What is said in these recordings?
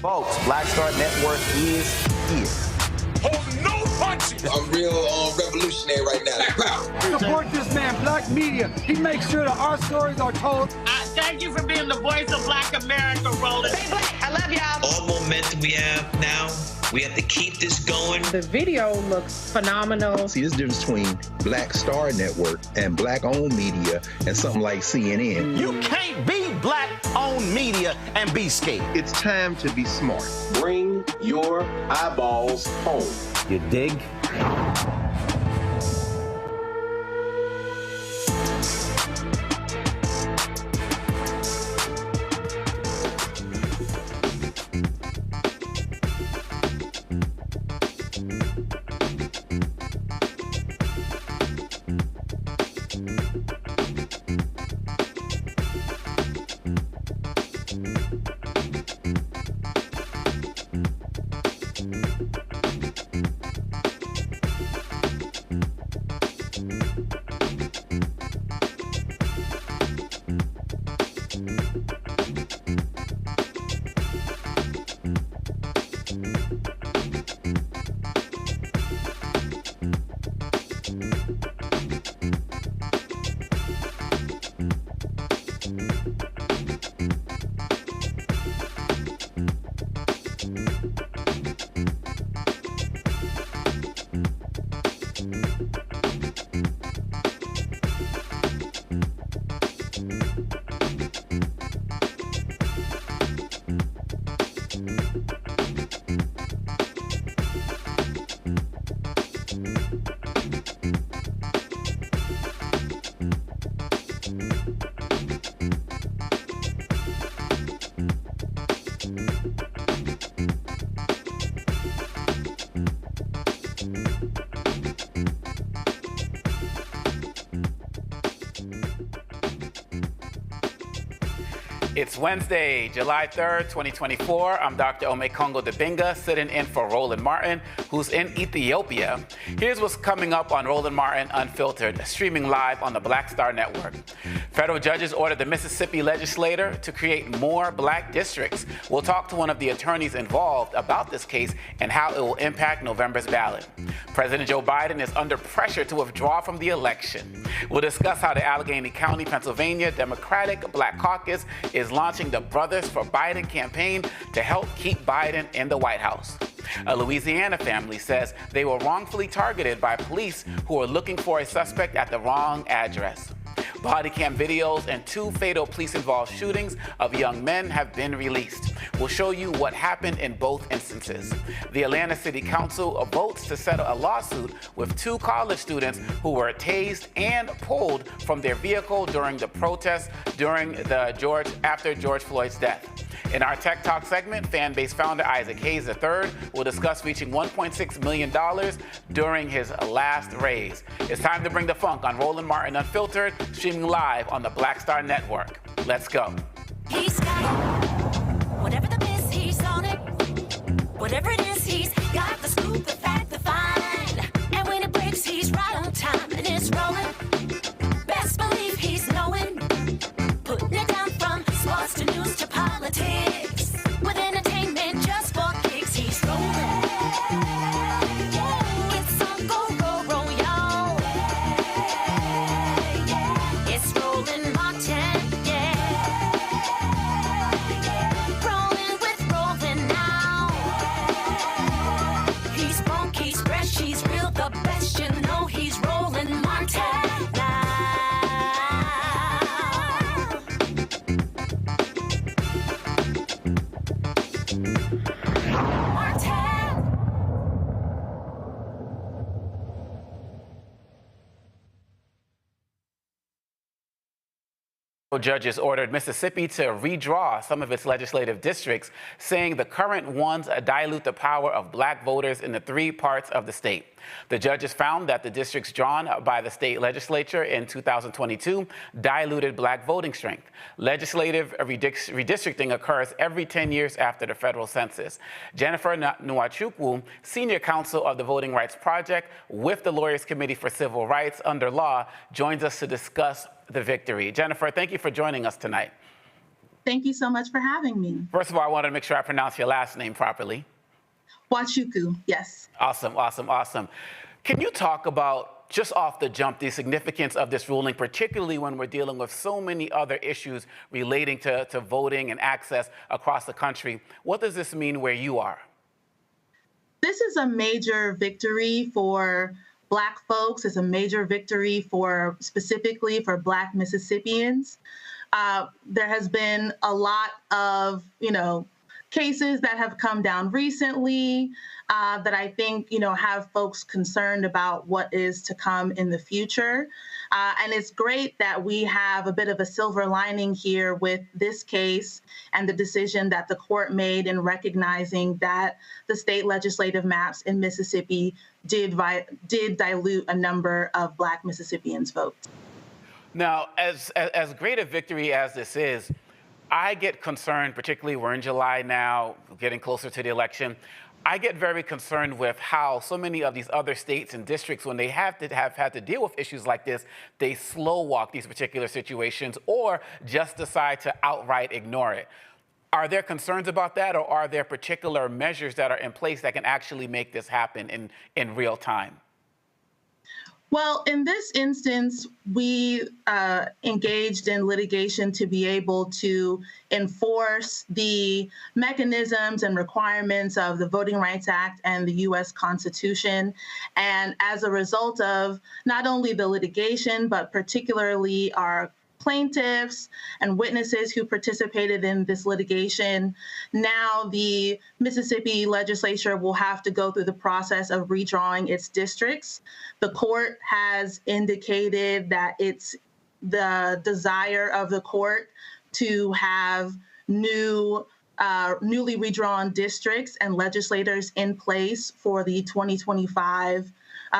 Folks, Black Star Network is here. Hold no punches! I'm real revolutionary right now. Support this man, Black Media. He makes sure that our stories are told. Thank you for being the voice of Black America, Roland. Stay black. I love y'all. All momentum we have now, we have to keep this going. The video looks phenomenal. See, there's a difference between Black Star Network and Black-owned media and something like CNN. You can't be Black-owned media and be scared. It's time to be smart. Bring your eyeballs home. You dig? It's Wednesday, July 3rd, 2024. I'm Dr. Omekongo Dibinga, sitting in for Roland Martin, who's in Ethiopia. Here's what's coming up on Roland Martin Unfiltered, streaming live on the Black Star Network. Federal judges ordered the Mississippi Legislature to create more black districts. We'll talk to one of the attorneys involved about this case and how it will impact November's ballot. President Joe Biden is under pressure to withdraw from the election. We'll discuss how the Allegheny County, Pennsylvania Democratic Black Caucus is launching the Brothas For Biden campaign to help keep Biden in the White House. A Louisiana family says they were wrongfully targeted by police who were looking for a suspect at the wrong address. Bodycam videos and 2 fatal police-involved shootings of young men have been released. We'll show you what happened in both instances. The Atlanta City Council votes to settle a lawsuit with 2 college students who were tased and pulled from their vehicle during the protests after George Floyd's death. In our Tech Talk segment, Fanbase founder Isaac Hayes III will discuss reaching $1.6 million during his last raise. It's time to bring the funk on Roland Martin Unfiltered, streaming live on the Black Star Network. Let's go. He's got it. Whatever the miss, he's on it. Whatever it is, he's got the scoop, the fact, the find. And when it breaks, he's right on time and it's rolling. Best believe he's knowing. Putting it down from sports to news to politics. With entertainment just for kicks, he's rolling. It's on go, roll, y'all. It's Roland Martin, yeah. Martin. Judges ordered Mississippi to redraw some of its legislative districts, saying the current ones dilute the power of black voters in the 3 parts of the state. The judges found that the districts drawn by the state legislature in 2022 diluted black voting strength. Legislative redistricting occurs every 10 years after the federal census. Jennifer Nwachukwu, senior counsel of the Voting Rights Project with the Lawyers Committee for Civil Rights under Law, joins us to discuss the victory. Jennifer, thank you for joining us tonight. Thank you so much for having me. First of all, I wanted to make sure I pronounce your last name properly. Nwachukwu, yes. Awesome, awesome, awesome. Can you talk about, just off the jump, the significance of this ruling, particularly when we're dealing with so many other issues relating to voting and access across the country? What does this mean where you are? This is a major victory for Black folks. It's a major victory for specifically for Black Mississippians. There has been a lot of, cases that have come down recently that I think, have folks concerned about what is to come in the future. And it's great that we have a bit of a silver lining here with this case and the decision that the court made in recognizing that the state legislative maps in Mississippi did dilute a number of Black Mississippians' votes. Now, as great a victory as this is, I get concerned, particularly we're in July now, getting closer to the election. I get very concerned with how so many of these other states and districts, when they have had to deal with issues like this, they slow walk these particular situations or just decide to outright ignore it. Are there concerns about that, or are there particular measures that are in place that can actually make this happen in real time? Well, in this instance, we engaged in litigation to be able to enforce the mechanisms and requirements of the Voting Rights Act and the U.S. Constitution. And as a result of not only the litigation, but particularly our plaintiffs and witnesses who participated in this litigation, now the Mississippi Legislature will have to go through the process of redrawing its districts. The court has indicated that it's the desire of the court to have newly redrawn districts and legislators in place for the 2025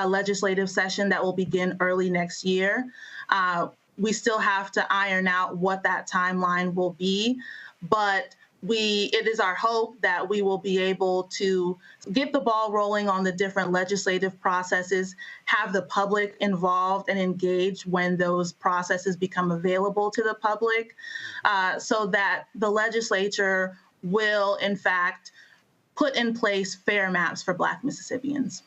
legislative session that will begin early next year. We still have to iron out what that timeline will be, but it is our hope that we will be able to get the ball rolling on the different legislative processes, have the public involved and engaged when those processes become available to the public, so that the legislature will, in fact, put in place fair maps for Black Mississippians.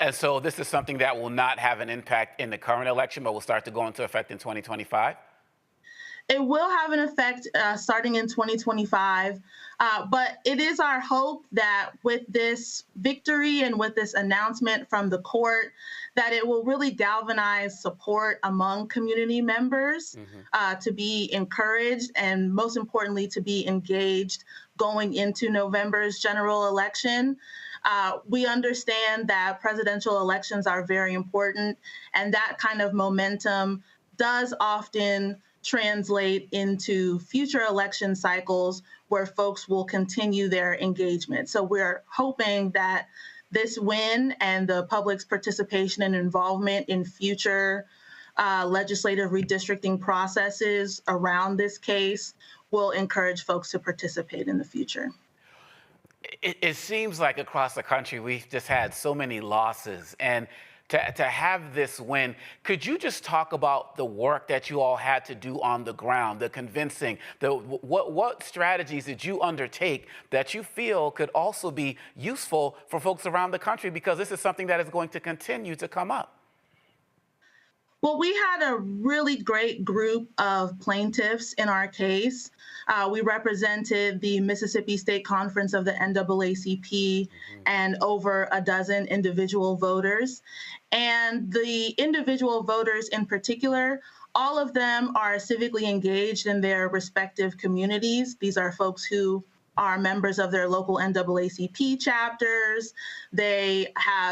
And so this is something that will not have an impact in the current election, but will start to go into effect in 2025? It will have an effect starting in 2025, but it is our hope that with this victory and with this announcement from the court, that it will really galvanize support among community members to be encouraged and, most importantly, to be engaged going into November's general election. We understand that presidential elections are very important, and that kind of momentum does often translate into future election cycles where folks will continue their engagement. So we're hoping that this win and the public's participation and involvement in future legislative redistricting processes around this case will encourage folks to participate in the future. It seems like across the country, we've just had so many losses. And to have this win, could you just talk about the work that you all had to do on the ground, the convincing, what strategies did you undertake that you feel could also be useful for folks around the country? Because this is something that is going to continue to come up. Well, we had a really great group of plaintiffs in our case. We represented the Mississippi State Conference of the NAACP and over a dozen individual voters. And the individual voters in particular, all of them are civically engaged in their respective communities. These are folks who are members of their local NAACP chapters.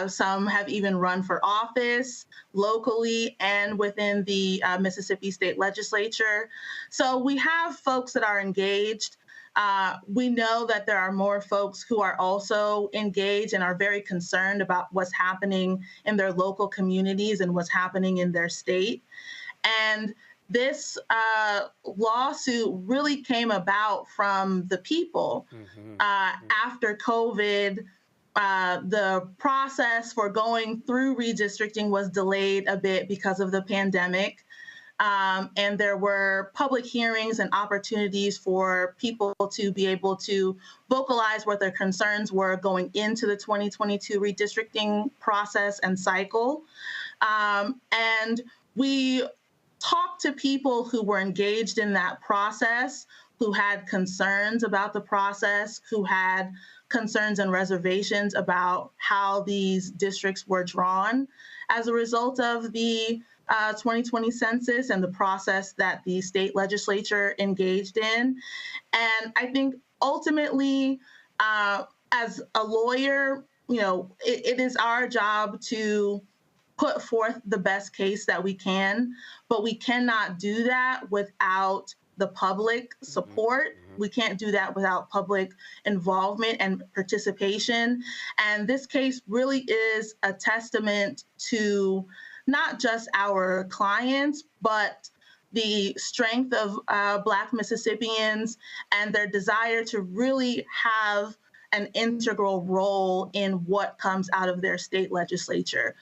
Some have even run for office locally and within the Mississippi State Legislature. So we have folks that are engaged. We know that there are more folks who are also engaged and are very concerned about what's happening in their local communities and what's happening in their state. And this lawsuit really came about from the people. After COVID, the process for going through redistricting was delayed a bit because of the pandemic. And there were public hearings and opportunities for people to be able to vocalize what their concerns were going into the 2022 redistricting process and cycle. And we talked to people who were engaged in that process, who had concerns about the process, who had concerns and reservations about how these districts were drawn as a result of the 2020 census and the process that the state legislature engaged in. And I think ultimately, as a lawyer, it is our job to put forth the best case that we can, but we cannot do that without the public support. We can't do that without public involvement and participation. And this case really is a testament to not just our clients, but the strength of Black Mississippians and their desire to really have an integral role in what comes out of their state legislature.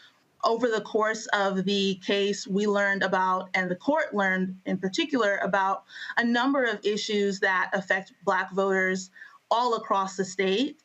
Over the course of the case, we learned about, and the court learned in particular, about a number of issues that affect Black voters all across the state.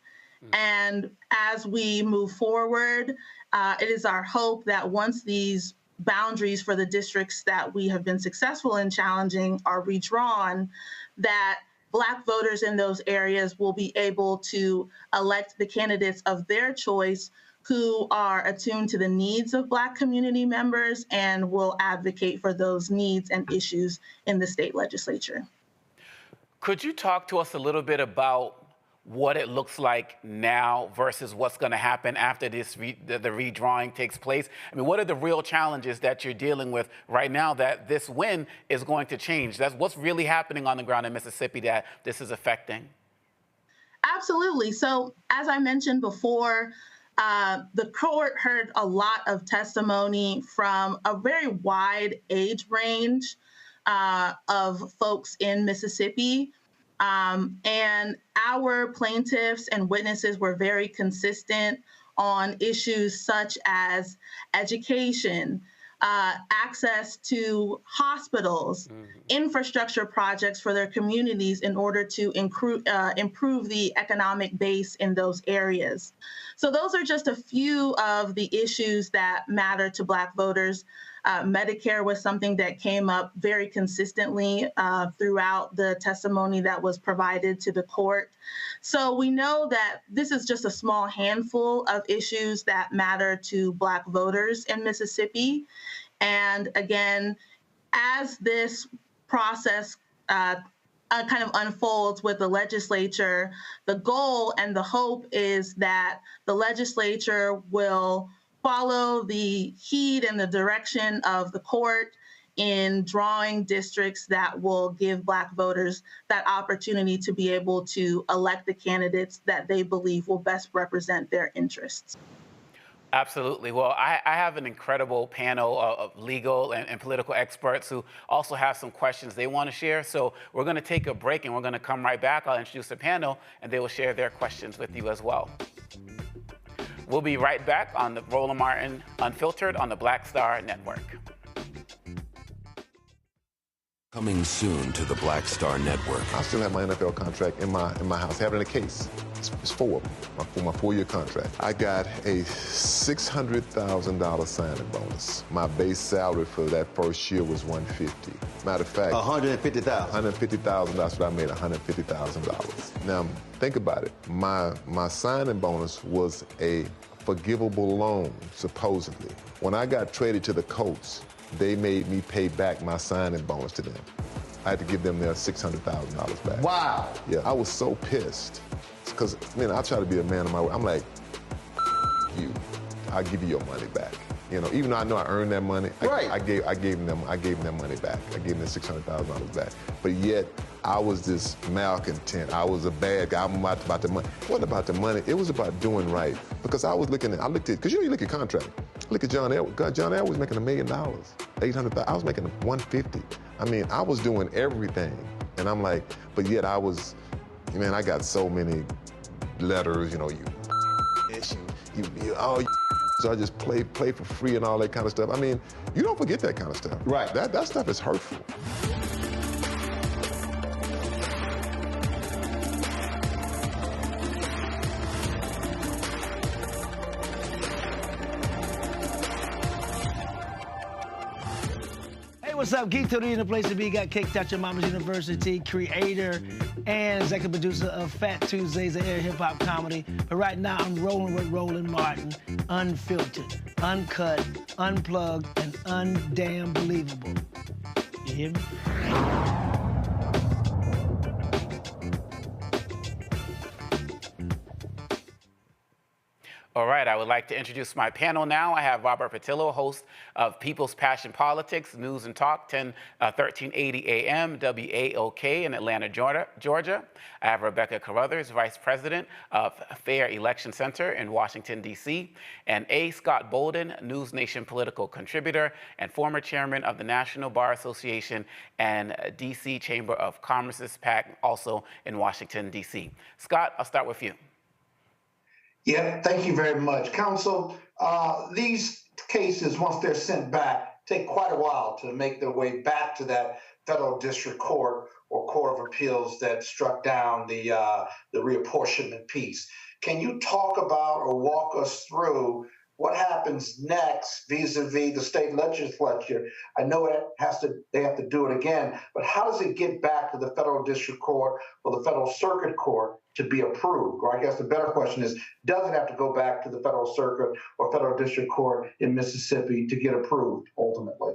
And as we move forward, it is our hope that once these boundaries for the districts that we have been successful in challenging are redrawn, that Black voters in those areas will be able to elect the candidates of their choice who are attuned to the needs of Black community members and will advocate for those needs and issues in the state legislature. Could you talk to us a little bit about what it looks like now versus what's going to happen after the redrawing takes place? I mean, what are the real challenges that you're dealing with right now that this win is going to change? That's what's really happening on the ground in Mississippi that this is affecting. Absolutely. So as I mentioned before, the court heard a lot of testimony from a very wide age range of folks in Mississippi. And our plaintiffs and witnesses were very consistent on issues such as education, access to hospitals, infrastructure projects for their communities in order to improve the economic base in those areas. So those are just a few of the issues that matter to Black voters. Medicare was something that came up very consistently throughout the testimony that was provided to the court. So we know that this is just a small handful of issues that matter to Black voters in Mississippi. And again, as this process kind of unfolds with the legislature, the goal and the hope is that the legislature will follow the heed and the direction of the court in drawing districts that will give Black voters that opportunity to be able to elect the candidates that they believe will best represent their interests. Absolutely. Well, I have an incredible panel of legal and political experts who also have some questions they want to share. So we're going to take a break and we're going to come right back. I'll introduce the panel and they will share their questions with you as well. We'll be right back on the Roland Martin Unfiltered on the Black Star Network. Coming soon to the Black Star Network. I still have my NFL contract in my house, having a case. It's 4 of them, for my 4-year contract. I got a $600,000 signing bonus. My base salary for that first year was $150,000. Matter of fact, $150,000. $150,000. That's what I made, $150,000. Now think about it. My signing bonus was a forgivable loan, supposedly. When I got traded to the Colts, they made me pay back my signing bonus to them. I had to give them their $600,000 back. Wow. Yeah, I was so pissed. Because, man, I try to be a man of my word. I'm like, you, I'll give you your money back. You know, even though I know I earned that money, I gave them their money back. I gave them $600,000 back. But yet, I was this malcontent. I was a bad guy. I'm about the money. It wasn't about the money. It was about doing right. Because I looked at, because you look at contract. Look at John Edwards. John Edwards was making $1 million, $800,000. I was making $150. I mean, I was doing everything. And I'm like, but yet I was, man, I got so many letters, you know, so I just play for free and all that kind of stuff. I mean, you don't forget that kind of stuff. Right. That stuff is hurtful. What's up? Geek Totally in the place to be. Got kicked out your mama's university, creator and executive producer of Fat Tuesdays, an air hip-hop comedy. But right now, I'm rolling with Roland Martin, unfiltered, uncut, unplugged, and undamn believable. You hear me? All right, I would like to introduce my panel now. I have Robert Patillo, host of People's Passion Politics, News and Talk, 1380 AM, WAOK in Atlanta, Georgia. I have Rebecca Carruthers, Vice President of Fair Election Center in Washington, D.C., and A. Scott Bolden, News Nation political contributor and former chairman of the National Bar Association and D.C. Chamber of Commerce's PAC, also in Washington, D.C. Scott, I'll start with you. Yeah, thank you very much. Counsel, these cases, once they're sent back, take quite a while to make their way back to that federal district court or court of appeals that struck down the reapportionment piece. Can you talk about or walk us through what happens next vis-a-vis the state legislature? I know they have to do it again, but how does it get back to the federal district court or the federal circuit court to be approved? Or I guess the better question is, does it have to go back to the federal circuit or federal district court in Mississippi to get approved ultimately?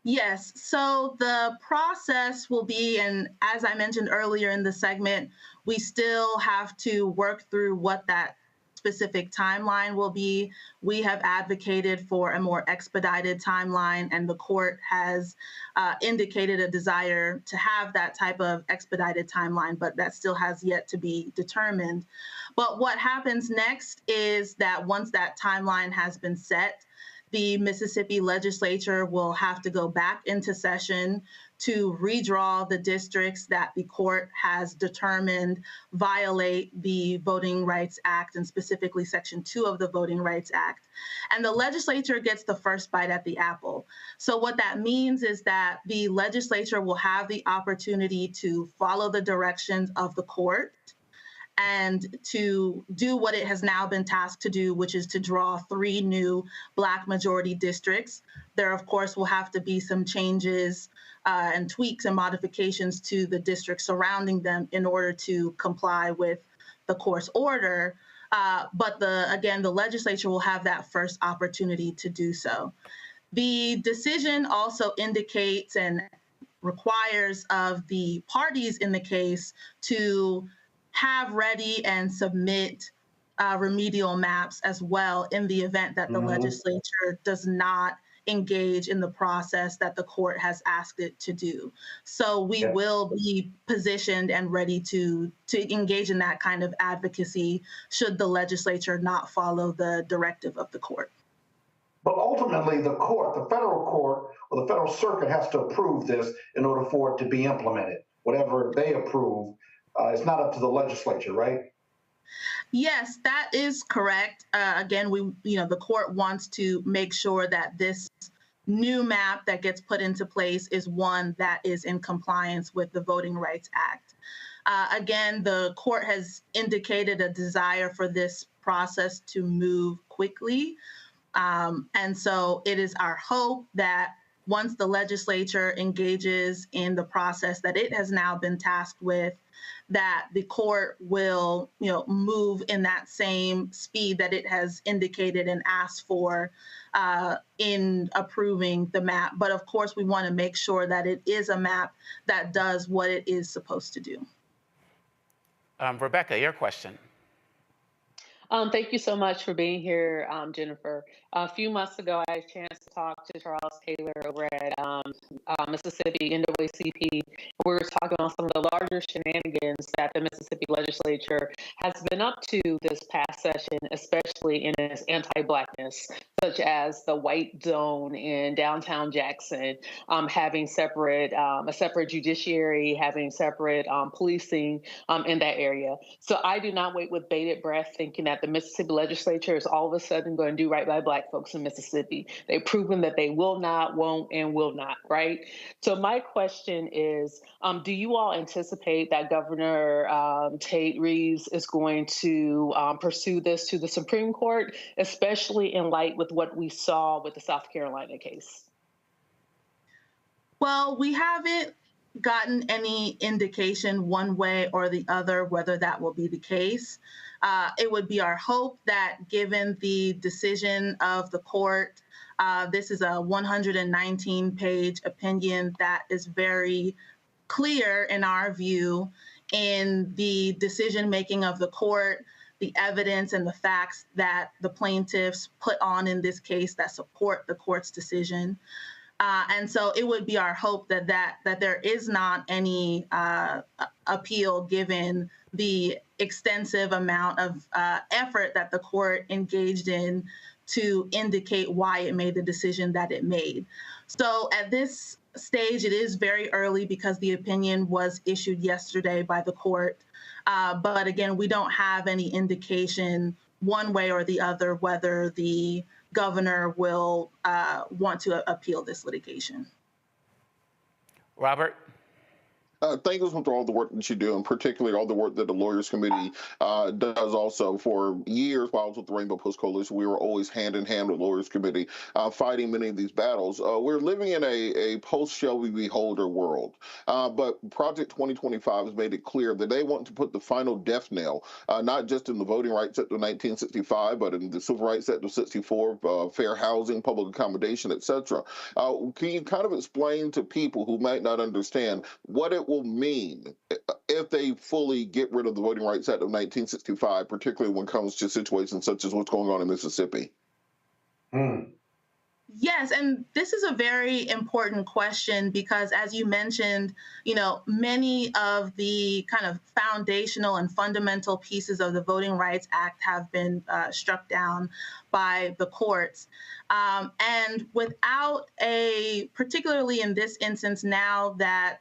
Yes, so the process will be, and as I mentioned earlier in the segment, we still have to work through what that specific timeline will be. We have advocated for a more expedited timeline, and the court has indicated a desire to have that type of expedited timeline, but that still has yet to be determined. But what happens next is that once that timeline has been set, the Mississippi Legislature will have to go back into session to redraw the districts that the court has determined violate the Voting Rights Act, and specifically Section 2 of the Voting Rights Act. And the legislature gets the first bite at the apple. So what that means is that the legislature will have the opportunity to follow the directions of the court and to do what it has now been tasked to do, which is to draw 3 new Black majority districts. There, of course, will have to be some changes and tweaks and modifications to the districts surrounding them in order to comply with the court's order. But again, the legislature will have that first opportunity to do so. The decision also indicates and requires of the parties in the case to have ready and submit remedial maps as well in the event that the legislature does not engage in the process that the court has asked it to do. So we will be positioned and ready to engage in that kind of advocacy should the legislature not follow the directive of the court. But ultimately, the court, the federal court or the federal circuit has to approve this in order for it to be implemented. Whatever they approve, it's not up to the legislature, right? Yes, that is correct. Again, the court wants to make sure that this new map that gets put into place is one that is in compliance with the Voting Rights Act. Again, the court has indicated a desire for this process to move quickly. And so it is our hope that once the legislature engages in the process that it has now been tasked with, that the court will, move in that same speed that it has indicated and asked for in approving the map. But of course, we want to make sure that it is a map that does what it is supposed to do. Rebecca, your question. Thank you so much for being here, Jennifer. A few months ago, I had a chance to talk to Charles Taylor over at Mississippi NAACP. We were talking on some of the larger shenanigans that the Mississippi Legislature has been up to this past session, especially in its anti-Blackness, such as the white zone in downtown Jackson, having a separate judiciary, having separate policing in that area. So I do not wait with bated breath thinking that the Mississippi Legislature is all of a sudden going to do right by Black folks in Mississippi. They've proven that they will not, won't, and will not, right? So my question is, do you all anticipate that Governor Tate Reeves is going to pursue this to the Supreme Court, especially in light with what we saw with the South Carolina case? Well, we haven't gotten any indication one way or the other whether that will be the case. It would be our hope that given the decision of the court, this is a 119-page opinion that is very clear in our view in the decision-making of the court, the evidence and the facts that the plaintiffs put on in this case that support the court's decision. And so it would be our hope that there is not any appeal given the extensive amount of effort that the court engaged in to indicate why it made the decision that it made. So at this stage, it is very early because the opinion was issued yesterday by the court. But again, we don't have any indication one way or the other whether the governor will want to appeal this litigation. Robert? Thank you for all the work that you do, and particularly all the work that the Lawyers Committee does also. For years, while I was with the Rainbow Post Coalition, we were always hand in hand with the Lawyers Committee fighting many of these battles. We're living in a post-Shelby v. Holder world, but Project 2025 has made it clear that they want to put the final death knell, not just in the Voting Rights Act of 1965, but in the Civil Rights Act of 64, fair housing, public accommodation, etc. Can you kind of explain to people who might not understand what it will mean if they fully get rid of the Voting Rights Act of 1965, particularly when it comes to situations such as what's going on in Mississippi? Yes, and this is a very important question because, as you mentioned, many of the kind of foundational and fundamental pieces of the Voting Rights Act have been struck down by the courts. And without particularly in this instance now that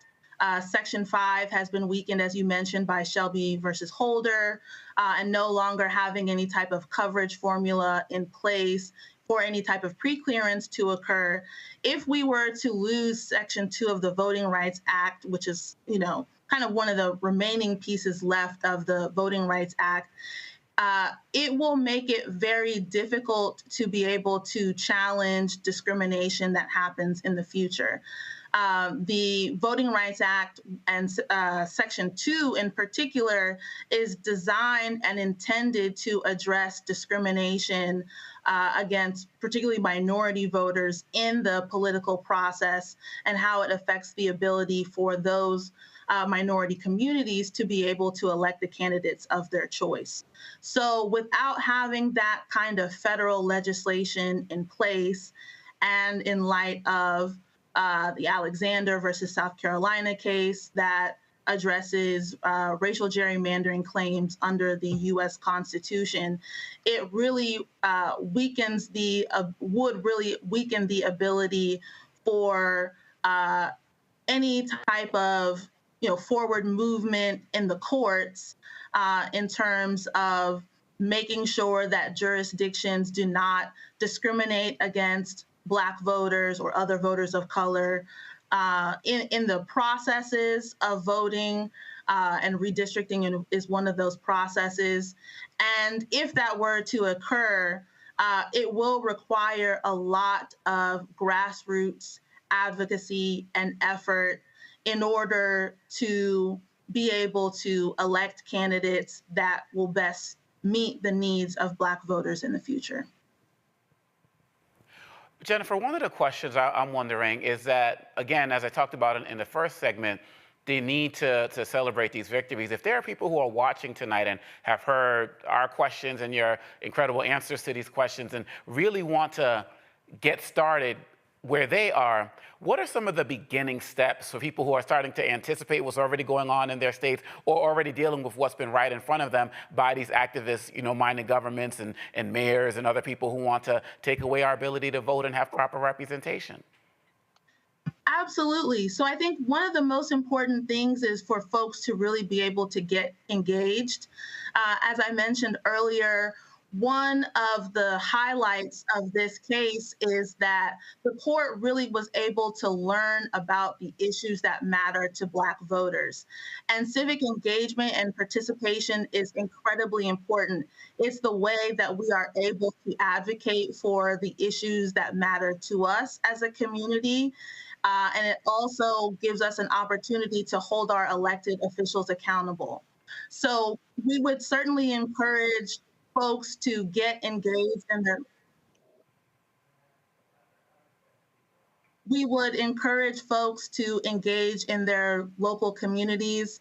Section 5 has been weakened, as you mentioned, by Shelby versus Holder, and no longer having any type of coverage formula in place for any type of preclearance to occur. If we were to lose Section 2 of the Voting Rights Act, which is, kind of one of the remaining pieces left of the Voting Rights Act, it will make it very difficult to be able to challenge discrimination that happens in the future. The Voting Rights Act and Section 2 in particular is designed and intended to address discrimination against particularly minority voters in the political process and how it affects the ability for those minority communities to be able to elect the candidates of their choice. So without having that kind of federal legislation in place, and in light of the Alexander versus South Carolina case that addresses racial gerrymandering claims under the U.S. Constitution, it really would really weaken the ability for any type of forward movement in the courts in terms of making sure that jurisdictions do not discriminate against Black voters or other voters of color in the processes of voting, and redistricting is one of those processes. And if that were to occur, it will require a lot of grassroots advocacy and effort in order to be able to elect candidates that will best meet the needs of Black voters in the future. Jennifer, one of the questions I'm wondering is that, again, as I talked about in the first segment, the need to celebrate these victories. If there are people who are watching tonight and have heard our questions and your incredible answers to these questions and really want to get started where they are, what are some of the beginning steps for people who are starting to anticipate what's already going on in their states or already dealing with what's been right in front of them by these activists, minded governments and mayors and other people who want to take away our ability to vote and have proper representation? Absolutely. So I think one of the most important things is for folks to really be able to get engaged. As I mentioned earlier, one of the highlights of this case is that the court really was able to learn about the issues that matter to Black voters. And civic engagement and participation is incredibly important. It's the way that we are able to advocate for the issues that matter to us as a community. And it also gives us an opportunity to hold our elected officials accountable. So we would certainly encourage folks to get engaged in their. We would encourage folks to engage in their local communities.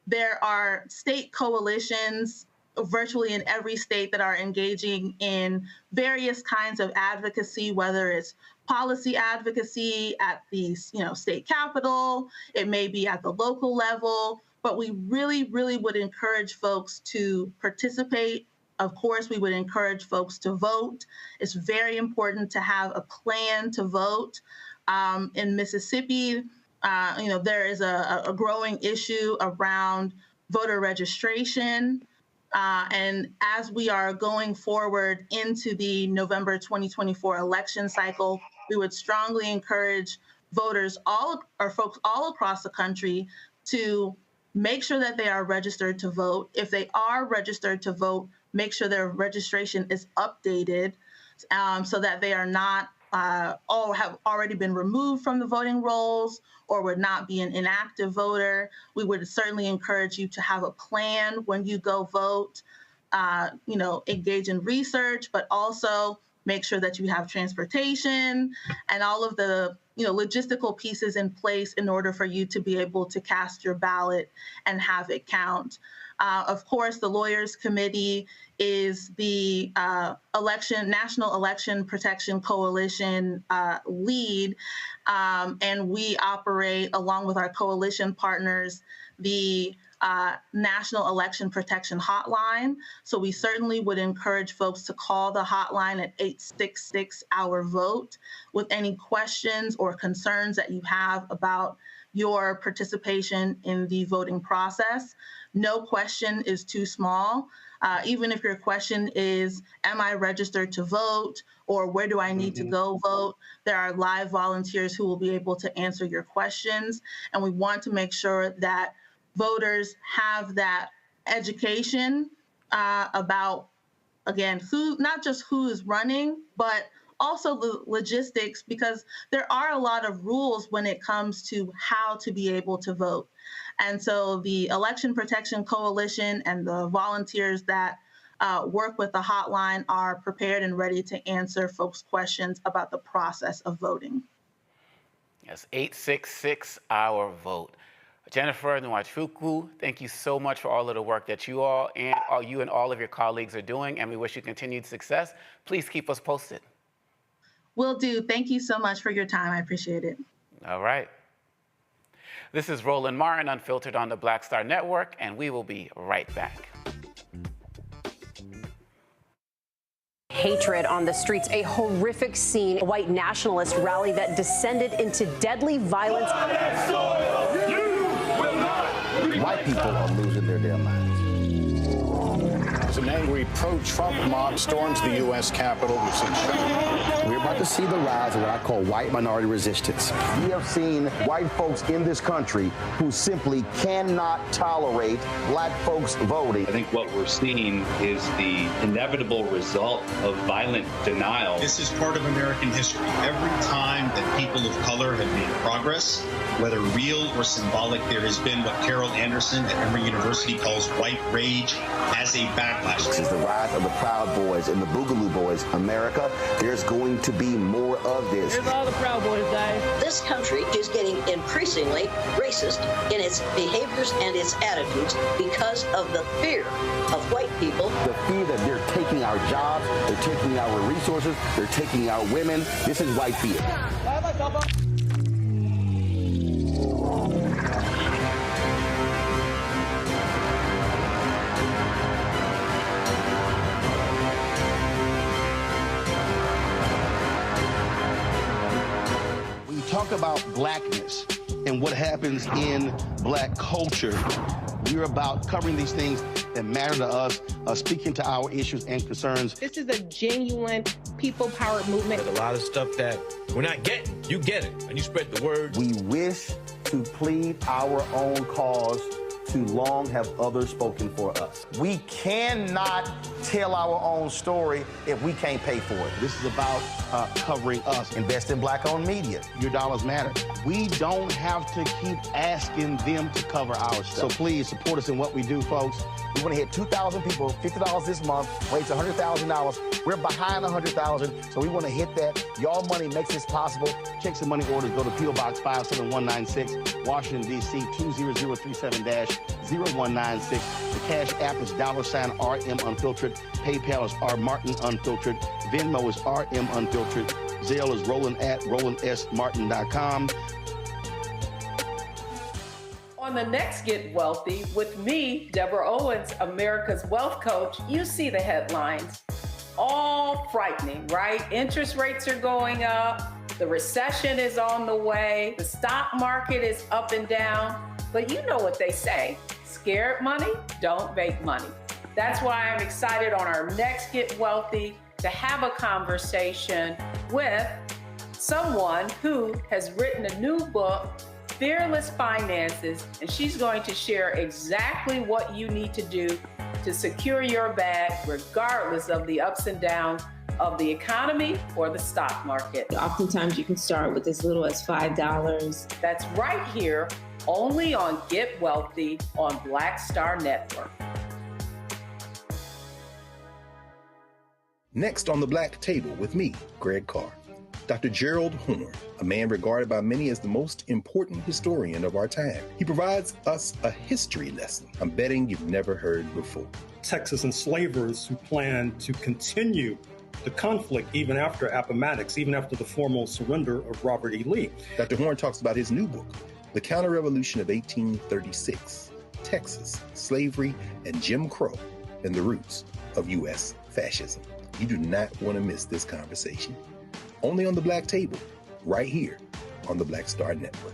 There are state coalitions virtually in every state that are engaging in various kinds of advocacy, whether it's policy advocacy at the state capitol, it may be at the local level, but we really, really would encourage folks to participate. Of course, we would encourage folks to vote. It's very important to have a plan to vote. In Mississippi, there is a growing issue around voter registration. And as we are going forward into the November 2024 election cycle, we would strongly encourage voters folks all across the country to make sure that they are registered to vote. If they are registered to vote, make sure their registration is updated so that they are not or have already been removed from the voting rolls or would not be an inactive voter. We would certainly encourage you to have a plan when you go vote, engage in research, but also make sure that you have transportation and all of the logistical pieces in place in order for you to be able to cast your ballot and have it count. Of course, the Lawyers Committee is the National Election Protection Coalition lead, and we operate along with our coalition partners the National Election Protection Hotline. So we certainly would encourage folks to call the hotline at 866-OUR-VOTE with any questions or concerns that you have about your participation in the voting process. No question is too small. Even if your question is, am I registered to vote, or where do I need to go vote? There are live volunteers who will be able to answer your questions. And we want to make sure that voters have that education about, again, not just who is running, but also the logistics, because there are a lot of rules when it comes to how to be able to vote. And so the Election Protection Coalition and the volunteers that work with the hotline are prepared and ready to answer folks' questions about the process of voting. Yes, 866-OUR-VOTE. Jennifer Nwachukwu, thank you so much for all of the work that you and all of your colleagues are doing, and we wish you continued success. Please keep us posted. Will do. Thank you so much for your time. I appreciate it. All right. This is Roland Martin, Unfiltered on the Black Star Network, and we will be right back. Hatred on the streets, a horrific scene, a white nationalist rally that descended into deadly violence. White people are losing their damn minds. Some names angry pro-Trump mob storms the U.S. Capitol. We're about to see the rise of what I call white minority resistance. We have seen white folks in this country who simply cannot tolerate black folks voting. I think what we're seeing is the inevitable result of violent denial. This is part of American history. Every time that people of color have made progress, whether real or symbolic, there has been what Carol Anderson at Emory University calls white rage as a backlash. This is the rise of the Proud Boys and the Boogaloo Boys. America, there's going to be more of this. Here's all the Proud Boys, guys. This country is getting increasingly racist in its behaviors and its attitudes because of the fear of white people. The fear that they're taking our jobs, they're taking our resources, they're taking our women. This is white fear. When you talk about blackness and what happens in black culture, we're about covering these things that matter to us, speaking to our issues and concerns. This is a genuine people-powered movement. There's a lot of stuff that we're not getting. You get it, and you spread the word. We wish to plead our own cause. Too long have others spoken for us. We cannot tell our own story if we can't pay for it. This is about covering us. Invest in black-owned media. Your dollars matter. We don't have to keep asking them to cover our stuff. So please support us in what we do, folks. We want to hit 2,000 people, $50 this month, raise $100,000. We're behind 100,000, so we want to hit that. Y'all money makes this possible. Checks and money orders go to P.O. Box 57196, Washington, D.C. 20037-0196. The Cash App is $RM Unfiltered. PayPal is R Martin Unfiltered. Venmo is RM Unfiltered. Zelle is Roland at RolandSMartin.com. On the next Get Wealthy with me, Deborah Owens, America's Wealth Coach, you see the headlines. All frightening, right? Interest rates are going up. The recession is on the way. The stock market is up and down. But you know what they say. Scared money don't make money. That's why I'm excited on our next Get Wealthy to have a conversation with someone who has written a new book, Fearless Finances, and she's going to share exactly what you need to do to secure your bag regardless of the ups and downs of the economy or the stock market. Oftentimes you can start with as little as $5. That's right here, only on Get Wealthy on Black Star Network. Next on the Black Table with me, Greg Carr. Dr. Gerald Horne, a man regarded by many as the most important historian of our time. He provides us a history lesson I'm betting you've never heard before. Texas enslavers who planned to continue the conflict even after Appomattox, even after the formal surrender of Robert E. Lee. Dr. Horne talks about his new book, The Counter-Revolution of 1836, Texas, Slavery, and Jim Crow, and the Roots of U.S. Fascism. You do not want to miss this conversation. Only on the Black Table, right here on the Black Star Network.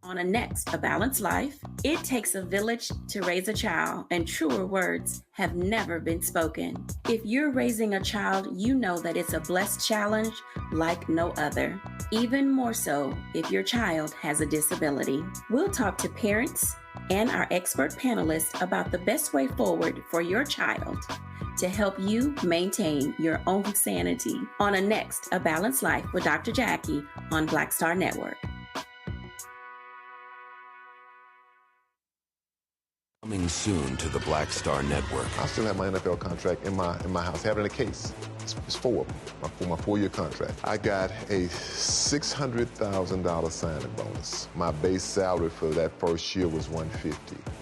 On a next, A Balanced Life, it takes a village to raise a child, and truer words have never been spoken. If you're raising a child, you know that it's a blessed challenge like no other. Even more so if your child has a disability. We'll talk to parents and our expert panelists about the best way forward for your child to help you maintain your own sanity. On a next, A Balanced Life with Dr. Jackie on Black Star Network. Coming soon to the Black Star Network. I still have my NFL contract in my house, having a case. It's 4 of them, for my 4-year contract. I got a $600,000 signing bonus. My base salary for that first year was $150,000.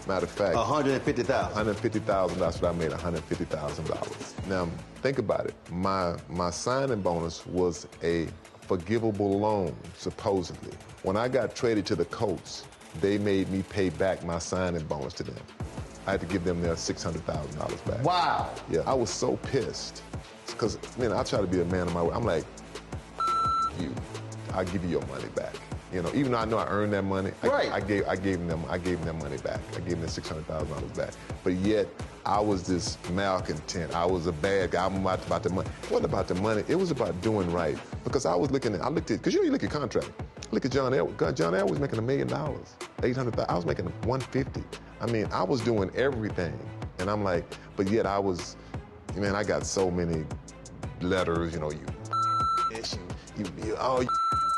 Matter of fact, $150,000. $150,000. That's what I made, $150,000. Now think about it. My signing bonus was a forgivable loan, supposedly. When I got traded to the Colts, they made me pay back my signing bonus to them. I had to give them their $600,000 back. Wow. Yeah, I was so pissed. Because, I try to be a man of my word. I'm like, you, I'll give you your money back. You know, even though I know I earned that money, Right. I gave them that money back. I gave them $600,000 back. But yet, I was this malcontent. I was a bad guy. I'm about the money. It wasn't about the money. It was about doing right. Because I looked at, because you look at contract. Look at John Elway. John Elway was making $1 million, $800,000. I was making $150. I mean, I was doing everything. And I'm like, but yet I got so many letters,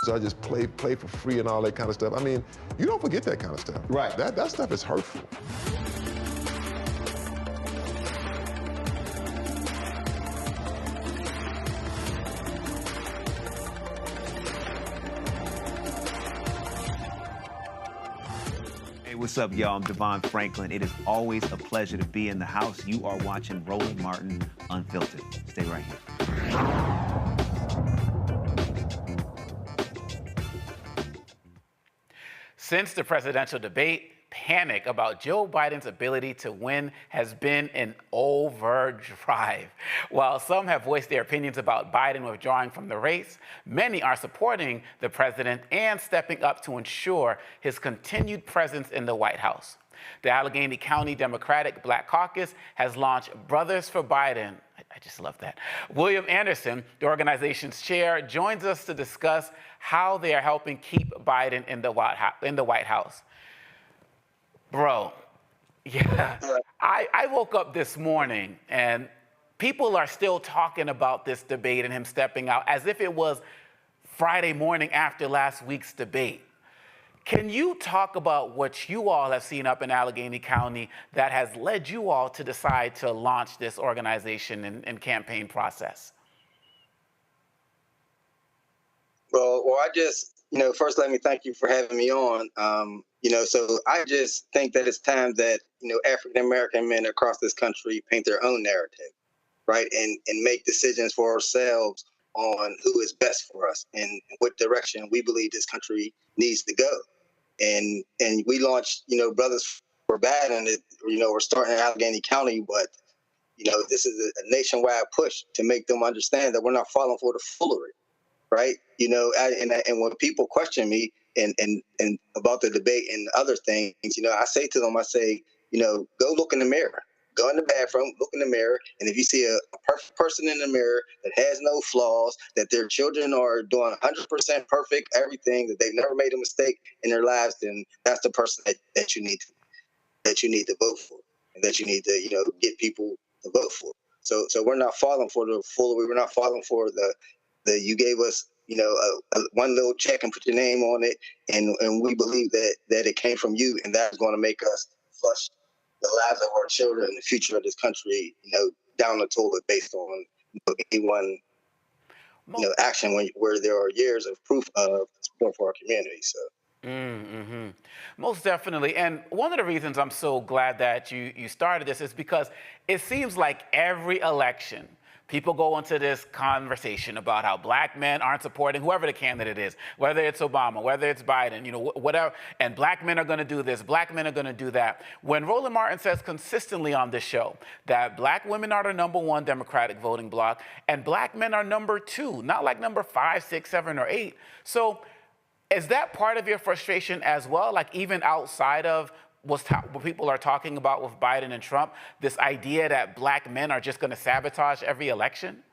so I just play for free and all that kind of stuff. I mean, you don't forget that kind of stuff. Right. That stuff is hurtful. Hey, what's up, y'all? I'm Devon Franklin. It is always a pleasure to be in the house. You are watching Roland Martin Unfiltered. Stay right here. Since the presidential debate, panic about Joe Biden's ability to win has been in overdrive. While some have voiced their opinions about Biden withdrawing from the race, many are supporting the president and stepping up to ensure his continued presence in the White House. The Allegheny County Democratic Black Caucus has launched Brothas For Biden. I just love that. William Anderson, the organization's chair, joins us to discuss how they are helping keep Biden in the White House. Bro, yeah, I woke up this morning and people are still talking about this debate and him stepping out as if it was Friday morning after last week's debate. Can you talk about what you all have seen up in Allegheny County that has led you all to decide to launch this organization and campaign process? Well, I just, first let me thank you for having me on. So I just think that it's time that, African-American men across this country paint their own narrative, right? And make decisions for ourselves on who is best for us and what direction we believe this country needs to go. And we launched, Brothas For Biden. We're starting in Allegheny County, but, this is a nationwide push to make them understand that we're not falling for the foolery, right? And when people question me and about the debate and other things, I say to them, go look in the mirror. Go in the bathroom, look in the mirror, and if you see a perfect person in the mirror that has no flaws, that their children are doing 100% perfect, everything, that they've never made a mistake in their lives, then that's the person that you need to vote for, and that you need to get people to vote for. So we're not falling for the foolery. We're not falling for the you gave us one little check and put your name on it, and we believe that it came from you, and that's going to make us flush the lives of our children and the future of this country, down the toilet based on any one, action where there are years of proof of support for our community. So. Mm-hmm. Most definitely. And one of the reasons I'm so glad that you started this is because it seems like every election, people go into this conversation about how black men aren't supporting whoever the candidate is, whether it's Obama, whether it's Biden, whatever, and black men are going to do this, black men are going to do that. When Roland Martin says consistently on this show that black women are the #1 Democratic voting bloc and black men are #2, not like number 5, 6, 7, or 8. So is that part of your frustration as well? Like even outside of what people are talking about with Biden and Trump, this idea that black men are just going to sabotage every election?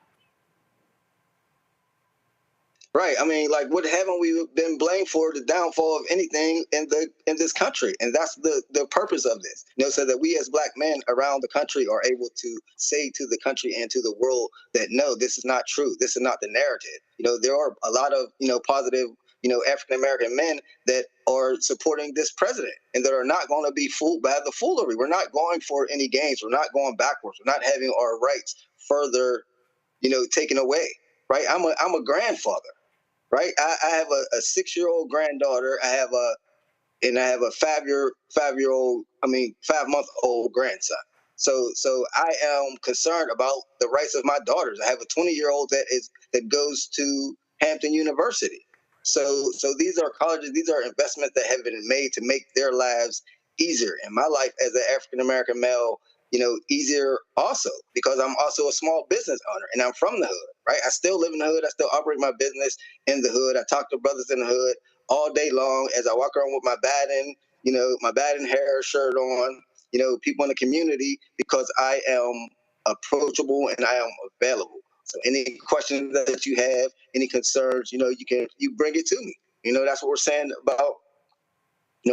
Right. I mean, like, what haven't we been blamed for the downfall of anything in this country? And that's the purpose of this, so that we as black men around the country are able to say to the country and to the world that, no, this is not true. This is not the narrative. There are a lot of, positive, African-American men that are supporting this president and that are not going to be fooled by the foolery. We're not going for any gains. We're not going backwards. We're not having our rights further, taken away. Right. I'm a grandfather. Right. I have a 6-year-old granddaughter. I have a 5-month-old grandson. So I am concerned about the rights of my daughters. I have a 20-year-old that goes to Hampton University. So these are colleges, these are investments that have been made to make their lives easier. And my life as an African-American male, easier also, because I'm also a small business owner and I'm from the hood, right? I still live in the hood. I still operate my business in the hood. I talk to brothers in the hood all day long as I walk around with my Biden hair shirt on, people in the community, because I am approachable and I am available. So any questions that you have, any concerns, you bring it to me. That's what we're saying about,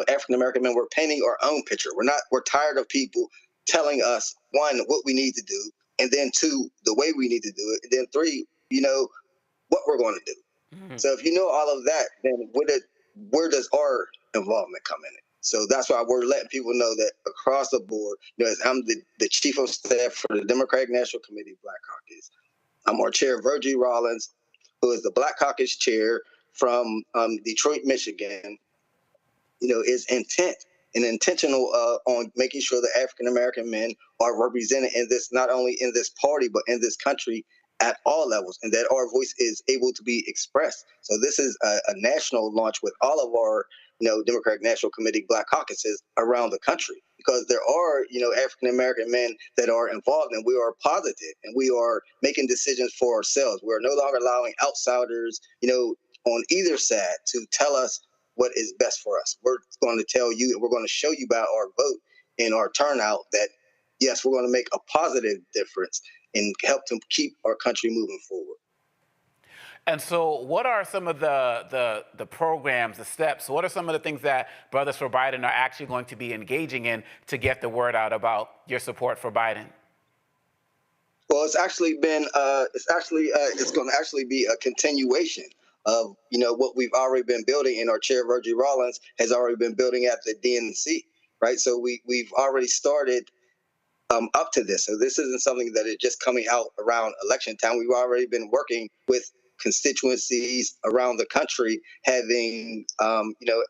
African American men. We're painting our own picture. We're tired of people telling us, one, what we need to do, and then two, the way we need to do it, and then three, what we're going to do. Mm-hmm. So if you know all of that, then where does our involvement come in? So that's why we're letting people know that across the board, as I'm the chief of staff for the Democratic National Committee Black Caucus. I'm our chair, Virgie Rollins, who is the Black Caucus chair from Detroit, Michigan, is intentional on making sure that African American men are represented in this, not only in this party, but in this country at all levels, and that our voice is able to be expressed. So this is a national launch with all of our, Democratic National Committee Black Caucuses around the country, because there are, African American men that are involved, and we are positive, and we are making decisions for ourselves. We are no longer allowing outsiders, on either side to tell us what is best for us. We're going to tell you, and we're going to show you by our vote and our turnout that, yes, we're going to make a positive difference and help to keep our country moving forward. And so what are some of the programs, the steps, what are some of the things that Brothas For Biden are actually going to be engaging in to get the word out about your support for Biden? Well, it's going to actually be a continuation of, what we've already been building, and our chair, Virgie Rollins, has already been building at the DNC, right? So we've already started up to this. So this isn't something that is just coming out around election time. We've already been working with constituencies around the country, having,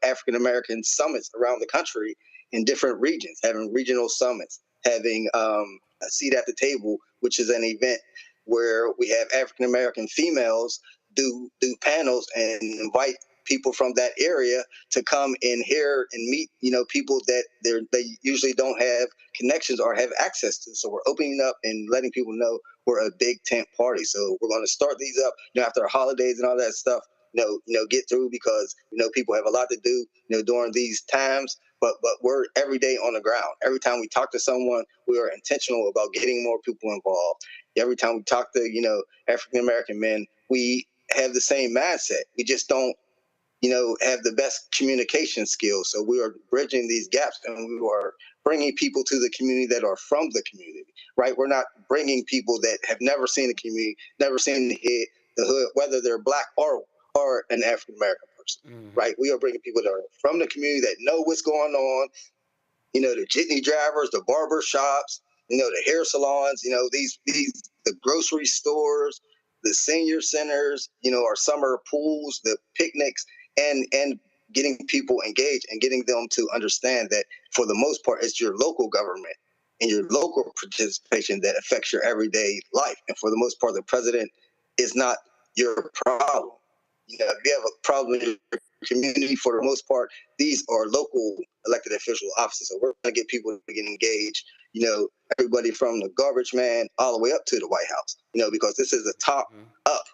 African American summits around the country in different regions, having regional summits, having a seat at the table, which is an event where we have African American females do panels and invite people from that area to come and hear and meet, people that they usually don't have connections or have access to. So we're opening up and letting people know we're a big tent party. So we're going to start these up, after our holidays and all that stuff, get through, because, people have a lot to do, during these times, but we're every day on the ground. Every time we talk to someone, we are intentional about getting more people involved. Every time we talk to, African American men, we have the same mindset. We just don't, have the best communication skills. So we are bridging these gaps, and we are bringing people to the community that are from the community, right? We're not bringing people that have never seen the community, never seen the hood, whether they're Black or an African American person, right? We are bringing people that are from the community that know what's going on, the jitney drivers, the barber shops, the hair salons, the grocery stores, the senior centers, our summer pools, the picnics, and getting people engaged and getting them to understand that for the most part, it's your local government and your local participation that affects your everyday life. And for the most part, the president is not your problem. If you have a problem in your community, for the most part, these are local elected official offices. So we're going to get people to get engaged, everybody from the garbage man all the way up to the White House, because this is a top up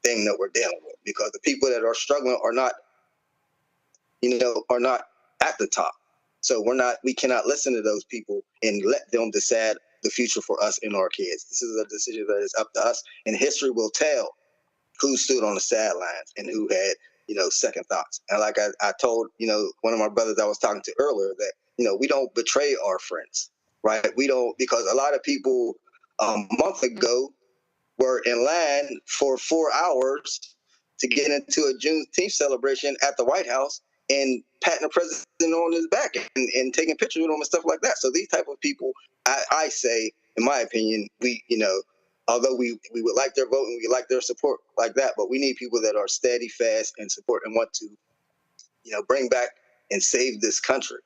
thing that we're dealing with, because the people that are struggling are not at the top. So we cannot listen to those people and let them decide the future for us and our kids. This is a decision that is up to us, and history will tell who stood on the sidelines and who had, second thoughts. And like I told, one of my brothers I was talking to earlier, that, we don't betray our friends, right? We don't, because a lot of people a month ago were in line for 4 hours to get into a Juneteenth celebration at the White House and patting the president on his back and taking pictures with him and stuff like that. So these type of people, I say, in my opinion, although we would like their vote and we like their support like that, but we need people that are steady, fast, and support and want to, bring back and save this country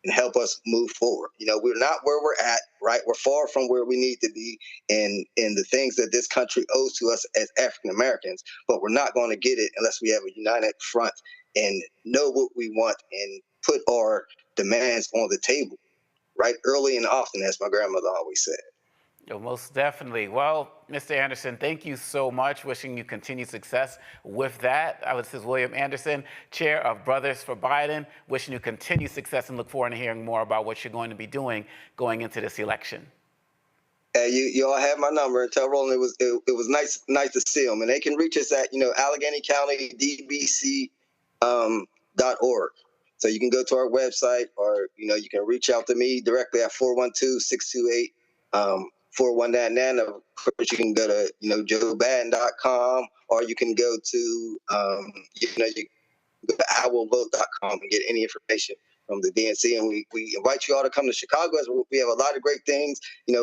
and help us move forward. We're not where we're at, right? We're far from where we need to be in the things that this country owes to us as African Americans, but we're not going to get it unless we have a united front and know what we want and put our demands on the table, right? Early and often, as my grandmother always said. Most definitely. Well, Mr. Anderson, thank you so much. Wishing you continued success with that. This is William Anderson, Chair of Brothas For Biden. Wishing you continued success and look forward to hearing more about what you're going to be doing going into this election. You all have my number. And tell Roland it was nice to see him. And they can reach us at Allegheny County DBC.org. So you can go to our website, or you can reach out to me directly at 412-628-4199. Of course, you can go to joebaden.com, or you can go to you go to iwillvote.com and get any information from the DNC. And we invite you all to come to Chicago, as we have a lot of great things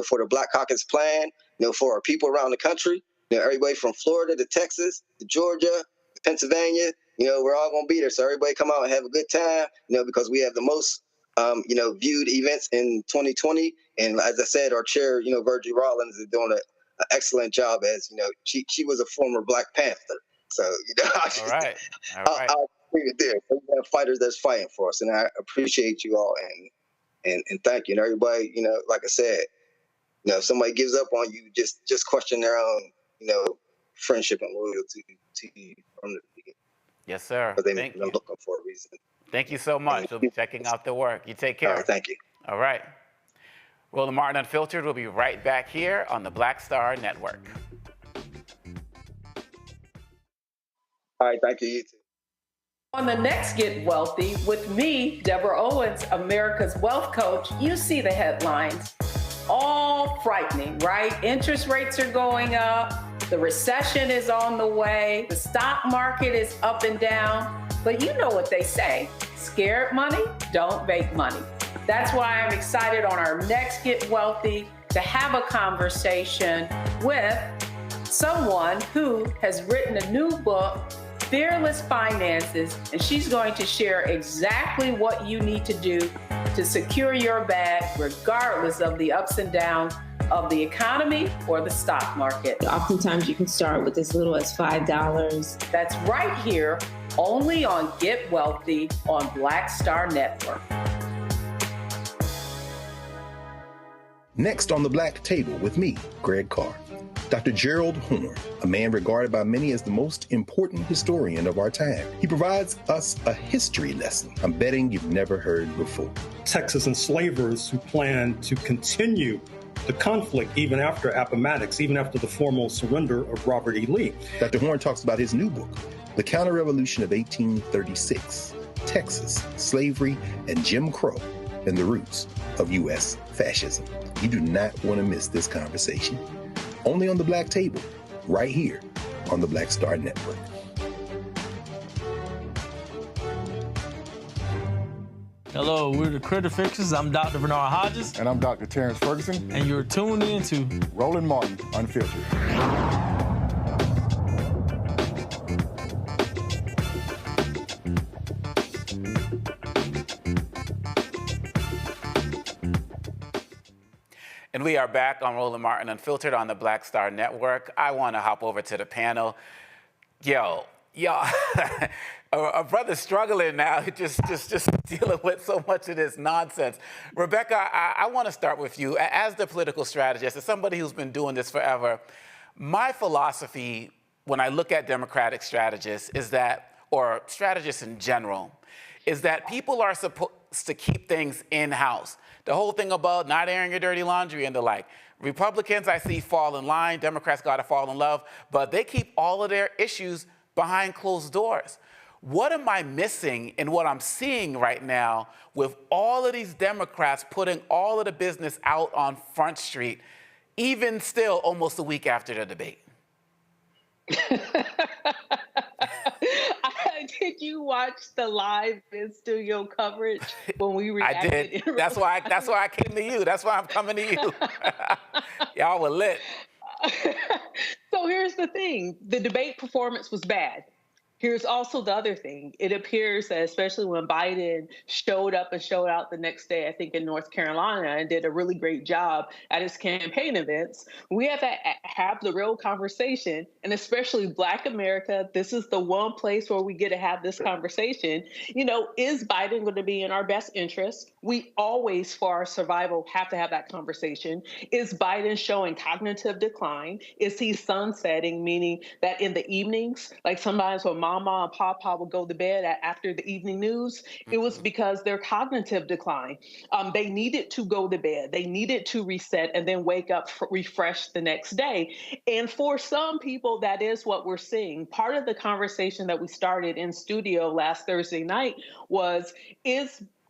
for the Black Caucus plan, for our people around the country, everybody from Florida to Texas to Georgia to Pennsylvania. We're all going to be there. So everybody come out and have a good time, because we have the most, viewed events in 2020. And as I said, our chair, Virgie Rollins, is doing an excellent job, as, she was a former Black Panther. So, All right. I'll leave it there. We have fighters that's fighting for us. And I appreciate you all and thank you. And everybody, like I said, if somebody gives up on you, just question their own, friendship and loyalty to you from the beginning. Yes, sir. Because they're looking for a reason. Thank you so much. We'll be checking out the work. You take care. All right, thank you. All right. Roland Martin Unfiltered will be right back here on the Black Star Network. All right, thank you. You too. On the next Get Wealthy with me, Deborah Owens, America's Wealth Coach, you see the headlines. All frightening, right? Interest rates are going up. The recession is on the way. The stock market is up and down. But you know what they say, scared money don't make money. That's why I'm excited on our next Get Wealthy to have a conversation with someone who has written a new book, Fearless Finances, and she's going to share exactly what you need to do to secure your bag regardless of the ups and downs of the economy or the stock market. Oftentimes you can start with as little as $5. That's right here, only on Get Wealthy on Black Star Network. Next on the Black Table with me, Greg Carr. Dr. Gerald Horne, a man regarded by many as the most important historian of our time. He provides us a history lesson I'm betting you've never heard before. Texas enslavers who planned to continue the conflict even after Appomattox, even after the formal surrender of Robert E. Lee. Dr. Horne talks about his new book, The Counter-Revolution of 1836, Texas, Slavery, and Jim Crow, and the Roots of U.S. Fascism. You do not want to miss this conversation. Only on the Black Table, right here on the Black Star Network. Hello, we're the Critter Fixers. I'm Dr. Bernard Hodges. And I'm Dr. Terrence Ferguson. And you're tuned in to Roland Martin Unfiltered. And we are back on Roland Martin Unfiltered on the Black Star Network. I want to hop over to the panel. Yo, a brother's struggling now, just dealing with so much of this nonsense. Rebecca, I want to start with you. As the political strategist, as somebody who's been doing this forever, my philosophy when I look at Democratic strategists is that, or strategists in general, is that people are supposed to keep things in-house. The whole thing about not airing your dirty laundry and the like. Republicans, I see, fall in line. Democrats got to fall in love. But they keep all of their issues behind closed doors. What am I missing in what I'm seeing right now with all of these Democrats putting all of the business out on Front Street, even still almost a week after the debate? Did you watch the live in studio coverage when we reacted? I did. That's why I came to you. That's why I'm coming to you. Y'all were lit. So here's the thing. The debate performance was bad. Here's also the other thing. It appears that especially when Biden showed up and showed out the next day, I think in North Carolina, and did a really great job at his campaign events, we have to have the real conversation. And especially Black America, this is the one place where we get to have this conversation. You know, is Biden going to be in our best interest? We always, for our survival, have to have that conversation. Is Biden showing cognitive decline? Is he sunsetting, meaning that in the evenings, like sometimes when Mama and Papa would go to bed after the evening news, it was because their cognitive decline. They needed to go to bed. They needed to reset and then wake up refreshed the next day. And for some people, that is what we're seeing. Part of the conversation that we started in studio last Thursday night was,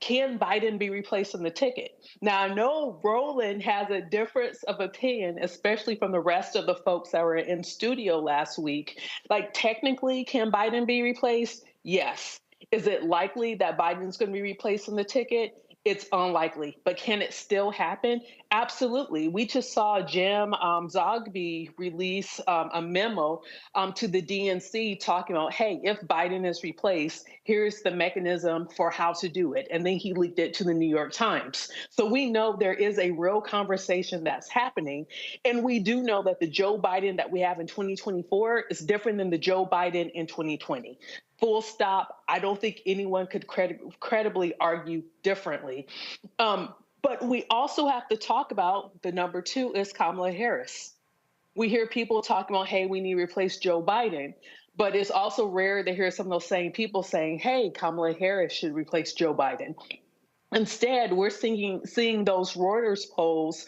can Biden be replaced on the ticket? Now, I know Roland has a difference of opinion, especially from the rest of the folks that were in studio last week. Like, technically, can Biden be replaced? Yes. Is it likely that Biden's going to be replaced on the ticket? It's unlikely, but can it still happen? Absolutely. We just saw Jim Zogby release a memo to the DNC talking about, hey, if Biden is replaced, here's the mechanism for how to do it. And then he leaked it to the New York Times. So we know there is a real conversation that's happening. And we do know that the Joe Biden that we have in 2024 is different than the Joe Biden in 2020. Full stop. I don't think anyone could credibly argue differently. But we also have to talk about the number two is Kamala Harris. We hear people talking about, hey, we need to replace Joe Biden. But it's also rare to hear some of those same people saying, hey, Kamala Harris should replace Joe Biden. Instead, we're seeing those Reuters polls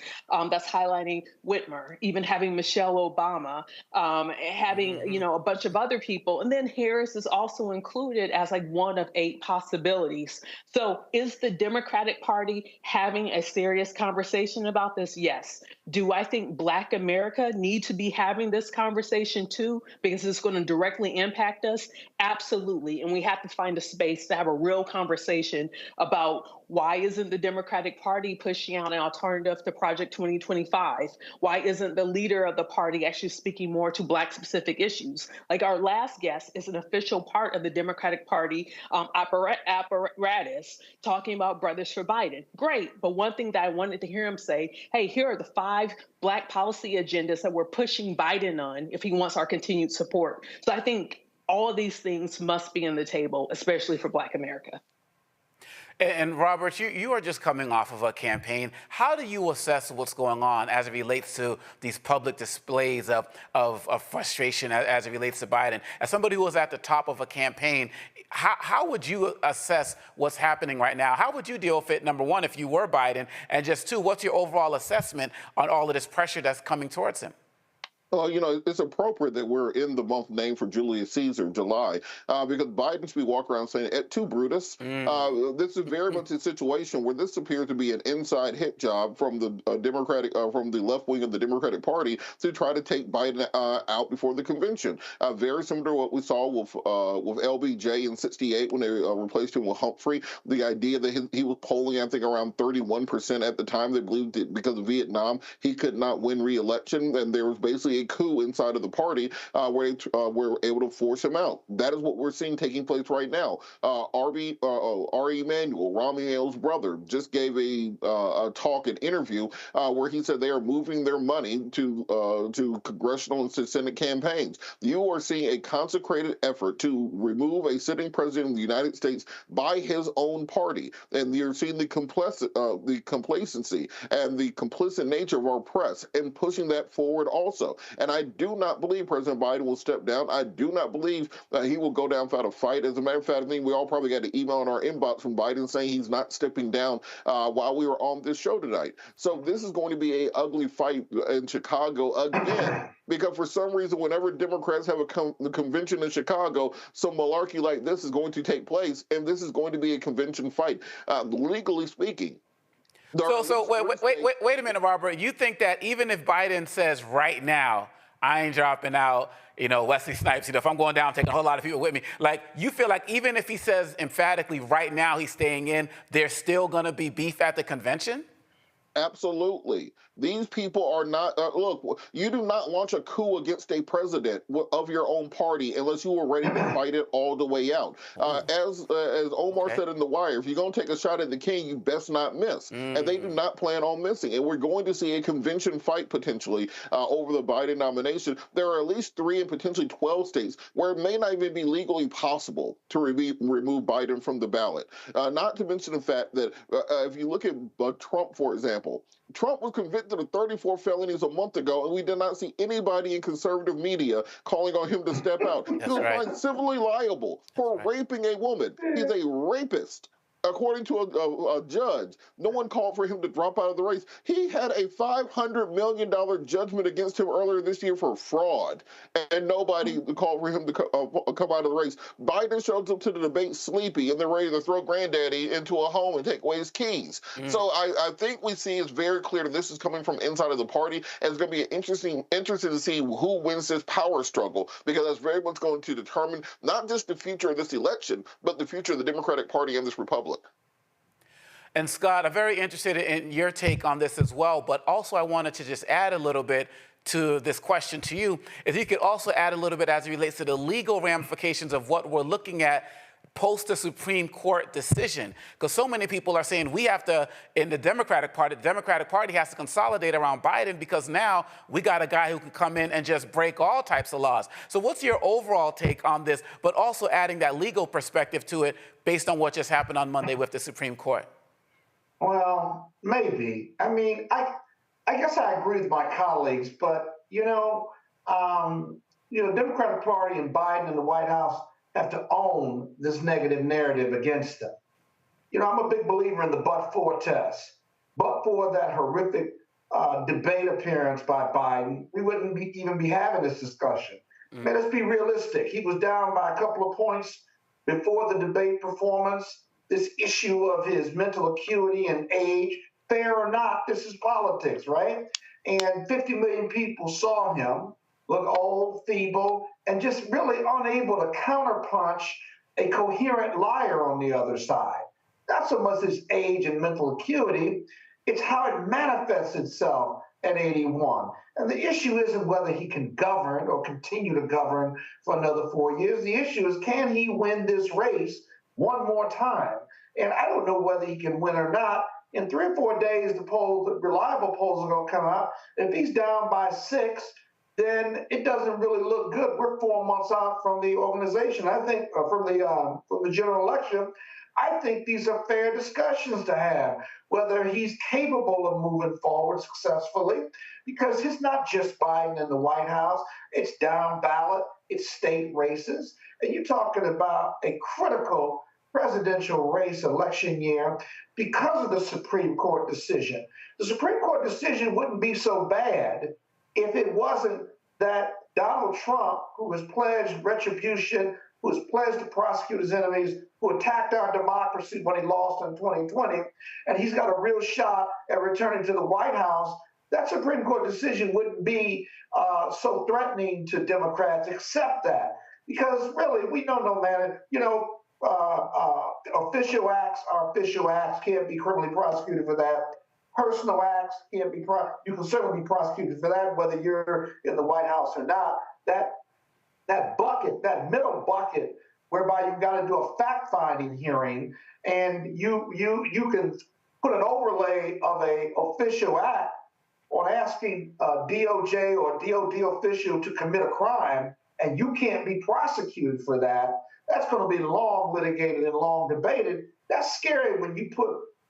that's highlighting Whitmer, even having Michelle Obama, having a bunch of other people, and then Harris is also included as like one of 8 possibilities. So, is the Democratic Party having a serious conversation about this? Yes. Do I think Black America need to be having this conversation too, because it's going to directly impact us? Absolutely, and we have to find a space to have a real conversation about why isn't the Democratic Party pushing out an alternative to Project 2025? Why isn't the leader of the party actually speaking more to Black specific issues? Like our last guest is an official part of the Democratic Party apparatus talking about Brothas For Biden. Great, but one thing that I wanted to hear him say, hey, here are the 5 Black policy agendas that we're pushing Biden on if he wants our continued support. So I think all of these things must be on the table, especially for Black America. And Robert, you are just coming off of a campaign. How do you assess what's going on as it relates to these public displays of frustration as it relates to Biden? As somebody who was at the top of a campaign, how would you assess what's happening right now? How would you deal with it, number one, if you were Biden? And just 2, what's your overall assessment on all of this pressure that's coming towards him? Well, you know, it's appropriate that we're in the month named for Julius Caesar, July, because Biden should be walking around saying, to Brutus. This is very much a situation where this appears to be an inside hit job from the from the left wing of the Democratic Party to try to take Biden out before the convention. Very similar to what we saw with LBJ in '68 when they replaced him with Humphrey. The idea that he was polling, I think, around 31% at the time. They believed that because of Vietnam, he could not win re-election, and there was basically a coup inside of the party where they were able to force him out. That is what we're seeing taking place right now. R.E. Emanuel, Rahm Emanuel's brother, just gave a talk, an interview, where he said they are moving their money to congressional and Senate campaigns. You are seeing a consecrated effort to remove a sitting president of the United States by his own party, and you're seeing the complacency and the complicit nature of our press in pushing that forward also. And I do not believe President Biden will step down. I do not believe he will go down without a fight. As a matter of fact, I think we all probably got an email in our inbox from Biden saying he's not stepping down while we were on this show tonight. So this is going to be an ugly fight in Chicago again. Because for some reason, whenever Democrats have a convention in Chicago, some malarkey like this is going to take place, and this is going to be a convention fight, legally speaking. So wait a minute, Robert. You think that even if Biden says right now, I ain't dropping out, Wesley Snipes, if I'm going down, taking a whole lot of people with me, like, you feel like even if he says emphatically right now he's staying in, there's still going to be beef at the convention? Absolutely. These people are not, look, you do not launch a coup against a president of your own party unless you were ready to fight it all the way out. As Omar said in The Wire, if you're going to take a shot at the king, you best not miss. And they do not plan on missing. And we're going to see a convention fight potentially over the Biden nomination. There are at least 3 and potentially 12 states where it may not even be legally possible to remove Biden from the ballot. Not to mention the fact that if you look at Trump, for example, Trump was convicted of 34 felonies a month ago, and we did not see anybody in conservative media calling on him to step out. He was found civilly liable for raping a woman. He's a rapist. According to a judge, no one called for him to drop out of the race. He had a $500 million judgment against him earlier this year for fraud, and nobody called for him to come out of the race. Biden shows up to the debate sleepy, and they're ready to throw granddaddy into a home and take away his keys. So I think we see it's very clear that this is coming from inside of the party, and it's going to be interesting to see who wins this power struggle, because that's very much going to determine not just the future of this election, but the future of the Democratic Party and this republic. And Scott, I'm very interested in your take on this as well, but also I wanted to just add a little bit to this question to you. If you could also add a little bit as it relates to the legal ramifications of what we're looking at post the Supreme Court decision, because so many people are saying we have to, in the Democratic Party has to consolidate around Biden, because now we got a guy who can come in and just break all types of laws. So what's your overall take on this, but also adding that legal perspective to it based on what just happened on Monday with the Supreme Court? Well, maybe. I mean, I guess I agree with my colleagues, but Democratic Party and Biden and the White House have to own this negative narrative against them. I'm a big believer in the but-for test. But for that horrific debate appearance by Biden, we wouldn't even be having this discussion. Man, let's be realistic. He was down by a couple of points before the debate performance. This issue of his mental acuity and age, fair or not, this is politics, right? And 50 million people saw him look old, feeble, and just really unable to counterpunch a coherent liar on the other side. Not so much his age and mental acuity, it's how it manifests itself at 81. And the issue isn't whether he can govern or continue to govern for another 4 years. The issue is, can he win this race one more time? And I don't know whether he can win or not. In 3 or 4 days, the reliable polls are going to come out. If he's down by 6, then it doesn't really look good. We're 4 months out from the organization. I think from the general election. I think these are fair discussions to have, whether he's capable of moving forward successfully, because it's not just Biden and the White House. It's down ballot, it's state races. And you're talking about a critical presidential race election year because of the Supreme Court decision. The Supreme Court decision wouldn't be so bad if it wasn't that Donald Trump, who has pledged retribution, who has pledged to prosecute his enemies, who attacked our democracy when he lost in 2020, and he's got a real shot at returning to the White House. That Supreme Court decision wouldn't be so threatening to Democrats, except that. Because really, we know no matter, official acts are official acts, can't be criminally prosecuted for that. Personal acts can't be, you can certainly be prosecuted for that, whether you're in the White House or not. That bucket, that middle bucket, whereby you've got to do a fact-finding hearing, and you can put an overlay of a official act on asking a DOJ or DOD official to commit a crime, and you can't be prosecuted for that. That's going to be long litigated and long debated. That's scary when you put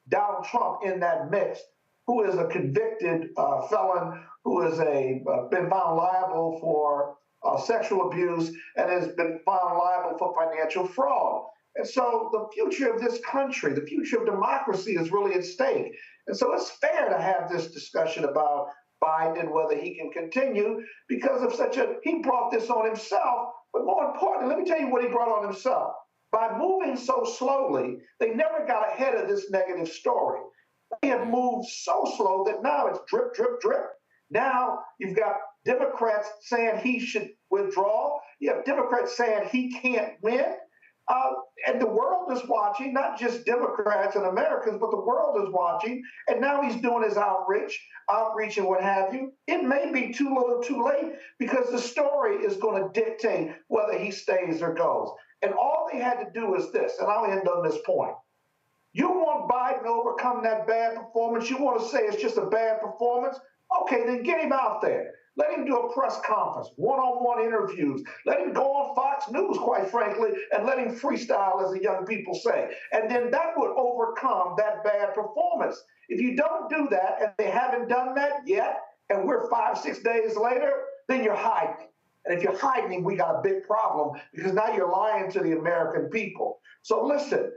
Donald Trump in that mix, who is a convicted felon, who has been found liable for sexual abuse and has been found liable for financial fraud. And so the future of this country, the future of democracy is really at stake. And so it's fair to have this discussion about Biden and whether he can continue because of he brought this on himself. But more importantly, let me tell you what he brought on himself. By moving so slowly, they never got ahead of this negative story. They have moved so slow that now it's drip, drip, drip. Now you've got Democrats saying he should withdraw. You have Democrats saying he can't win. And the world is watching, not just Democrats and Americans, but the world is watching. And now he's doing his outreach and what have you. It may be too little too late because the story is going to dictate whether he stays or goes. And all they had to do is this, and I'll end on this point. You want Biden to overcome that bad performance? You want to say it's just a bad performance? Okay, then get him out there. Let him do a press conference, one-on-one interviews. Let him go on Fox News, quite frankly, and let him freestyle, as the young people say. And then that would overcome that bad performance. If you don't do that, and they haven't done that yet, and we're 5-6 days later, then you're hiding. And if you're hiding, we got a big problem because now you're lying to the American people. So listen,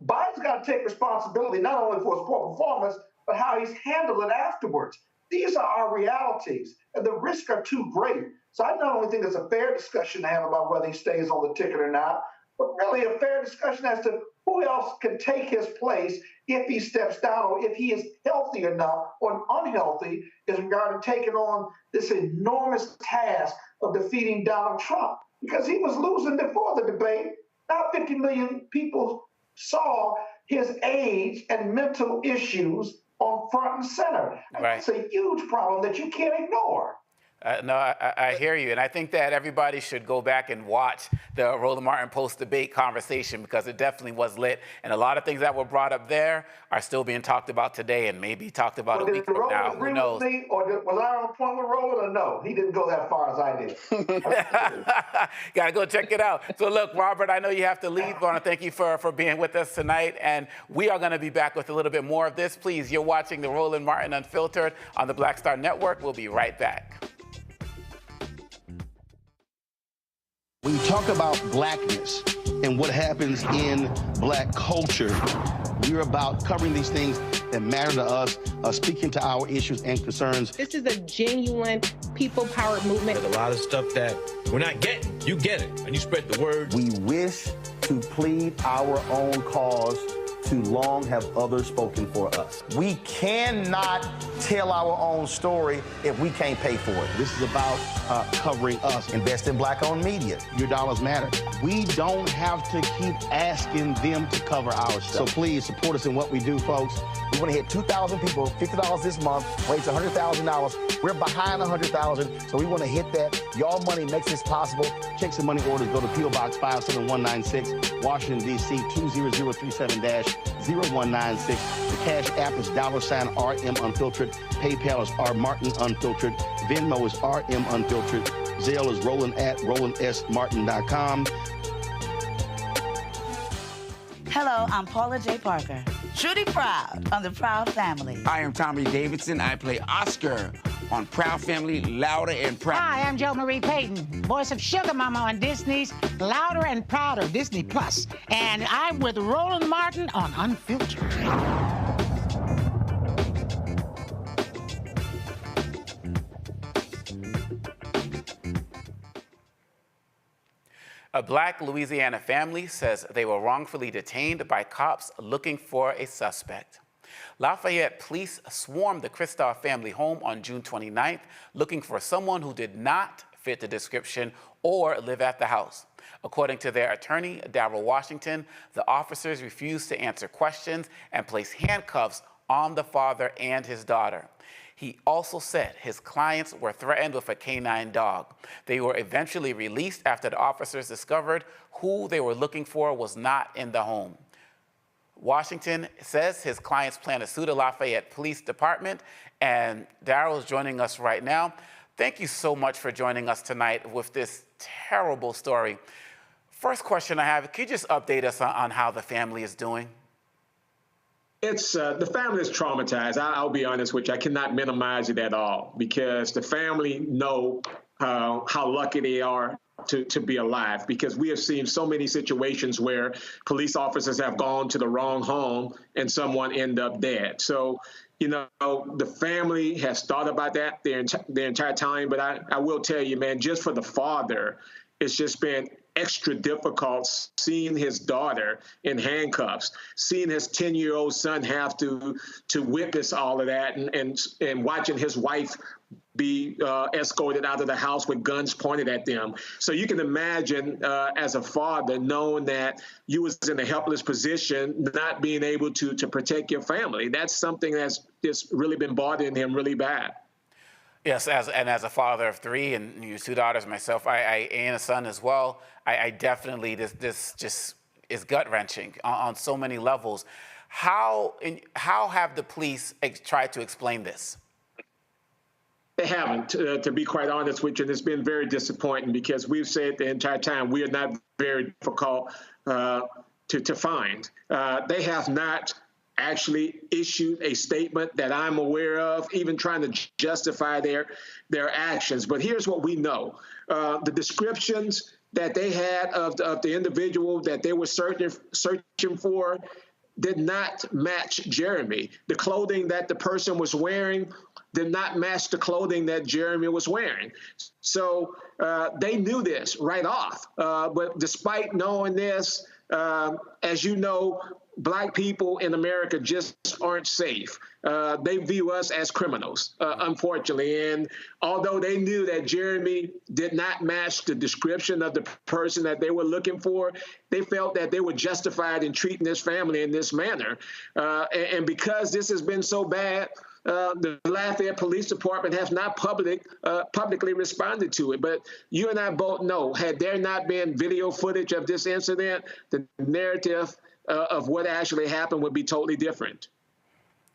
Biden's got to take responsibility not only for his poor performance, but how he's handled it afterwards. These are our realities, and the risks are too great. So I not only think it's a fair discussion to have about whether he stays on the ticket or not, but really a fair discussion as to who else can take his place if he steps down or if he is healthy enough or unhealthy in regard to taking on this enormous task of defeating Donald Trump. Because he was losing before the debate. Now 50 million people saw his age and mental issues on front and center. Right. It's a huge problem that you can't ignore. No, I hear you. And I think that everybody should go back and watch the Roland Martin post-debate conversation because it definitely was lit. And a lot of things that were brought up there are still being talked about today and maybe talked about a week from now. Who knows? With me, or was I on point with Roland or no? He didn't go that far as I did. Got to go check it out. So look, Robert, I know you have to leave. I want to thank you for being with us tonight. And we are going to be back with a little bit more of this. Please, you're watching the Roland Martin Unfiltered on the Black Star Network. We'll be right back. When you talk about blackness and what happens in black culture, we're about covering these things that matter to us, speaking to our issues and concerns. This is a genuine people-powered movement. There's a lot of stuff that we're not getting. You get it, and you spread the word. We wish to plead our own cause. Too long have others spoken for us. We cannot tell our own story if we can't pay for it. This is about covering us. Invest in black-owned media. Your dollars matter. We don't have to keep asking them to cover our stuff. So please support us in what we do, folks. We want to hit 2,000 people, $50 this month, raise $100,000. We're behind 100,000, so we want to hit that. Y'all money makes this possible. Checks and money orders go to P.O. Box 57196, Washington, D.C. 20037-0196. The Cash App is $RM Unfiltered. PayPal is R Martin Unfiltered. Venmo is RM Unfiltered. Zelle is Roland at RolandSMartin.com. Hello, I'm Paula J. Parker. Truly proud on the Proud Family. I am Tommy Davidson. I play Oscar on Proud Family, Louder and Proud. Hi, I'm Jo Marie Payton, voice of Sugar Mama on Disney's Louder and Prouder, Disney Plus. And I'm with Roland Martin on Unfiltered. A Black Louisiana family says they were wrongfully detained by cops looking for a suspect. Lafayette police swarmed the Kristoff family home on June 29th, looking for someone who did not fit the description or live at the house. According to their attorney, Darrell Washington, the officers refused to answer questions and placed handcuffs on the father and his daughter. He also said his clients were threatened with a canine dog. They were eventually released after the officers discovered who they were looking for was not in the home. Washington says his clients plan to sue the Lafayette Police Department, and Darrell is joining us right now. Thank you so much for joining us tonight with this terrible story. First question I have, can you just update us on how the family is doing? It's the family is traumatized. I'll be honest with you. I cannot minimize it at all because the family know how lucky they are to be alive, because we have seen so many situations where police officers have gone to the wrong home and someone end up dead. So, you know, the family has thought about that their entire time. But I will tell you, man, just for the father, it's just been extra difficult seeing his daughter in handcuffs, seeing his 10-year-old son have to witness all of that, and watching his wife be escorted out of the house with guns pointed at them. So you can imagine as a father knowing that you was in a helpless position, not being able to protect your family. That's something that's just really been bothering him really bad. Yes, as a father of three and your two daughters, myself, I and a son as well, I definitely, this just is gut-wrenching on so many levels. How have the police tried to explain this? They haven't, to be quite honest with you, and it's been very disappointing because we've said the entire time we are not very difficult to find. They have not actually issued a statement that I'm aware of, even trying to justify their actions. But here's what we know. The descriptions that they had of the individual that they were searching for did not match Jeremy. The clothing that the person was wearing did not match the clothing that Jeremy was wearing. So they knew this right off. But despite knowing this, as you know, Black people in America just aren't safe. They view us as criminals, unfortunately. And although they knew that Jeremy did not match the description of the person that they were looking for, they felt that they were justified in treating this family in this manner. And because this has been so bad, the Lafayette Police Department has not publicly responded to it. But you and I both know, had there not been video footage of this incident, the narrative of what actually happened would be totally different.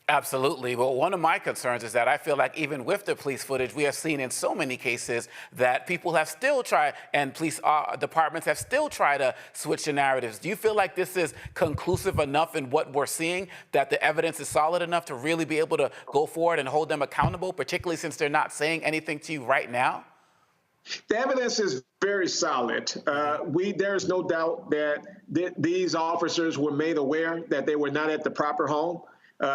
Absolutely. Well, one of my concerns is that I feel like even with the police footage, we have seen in so many cases that people have still tried, and police departments have still tried to switch the narratives. Do you feel like this is conclusive enough in what we're seeing, that the evidence is solid enough to really be able to go forward and hold them accountable, particularly since they're not saying anything to you right now? The evidence is very solid. There's no doubt that these officers were made aware that they were not at the proper home.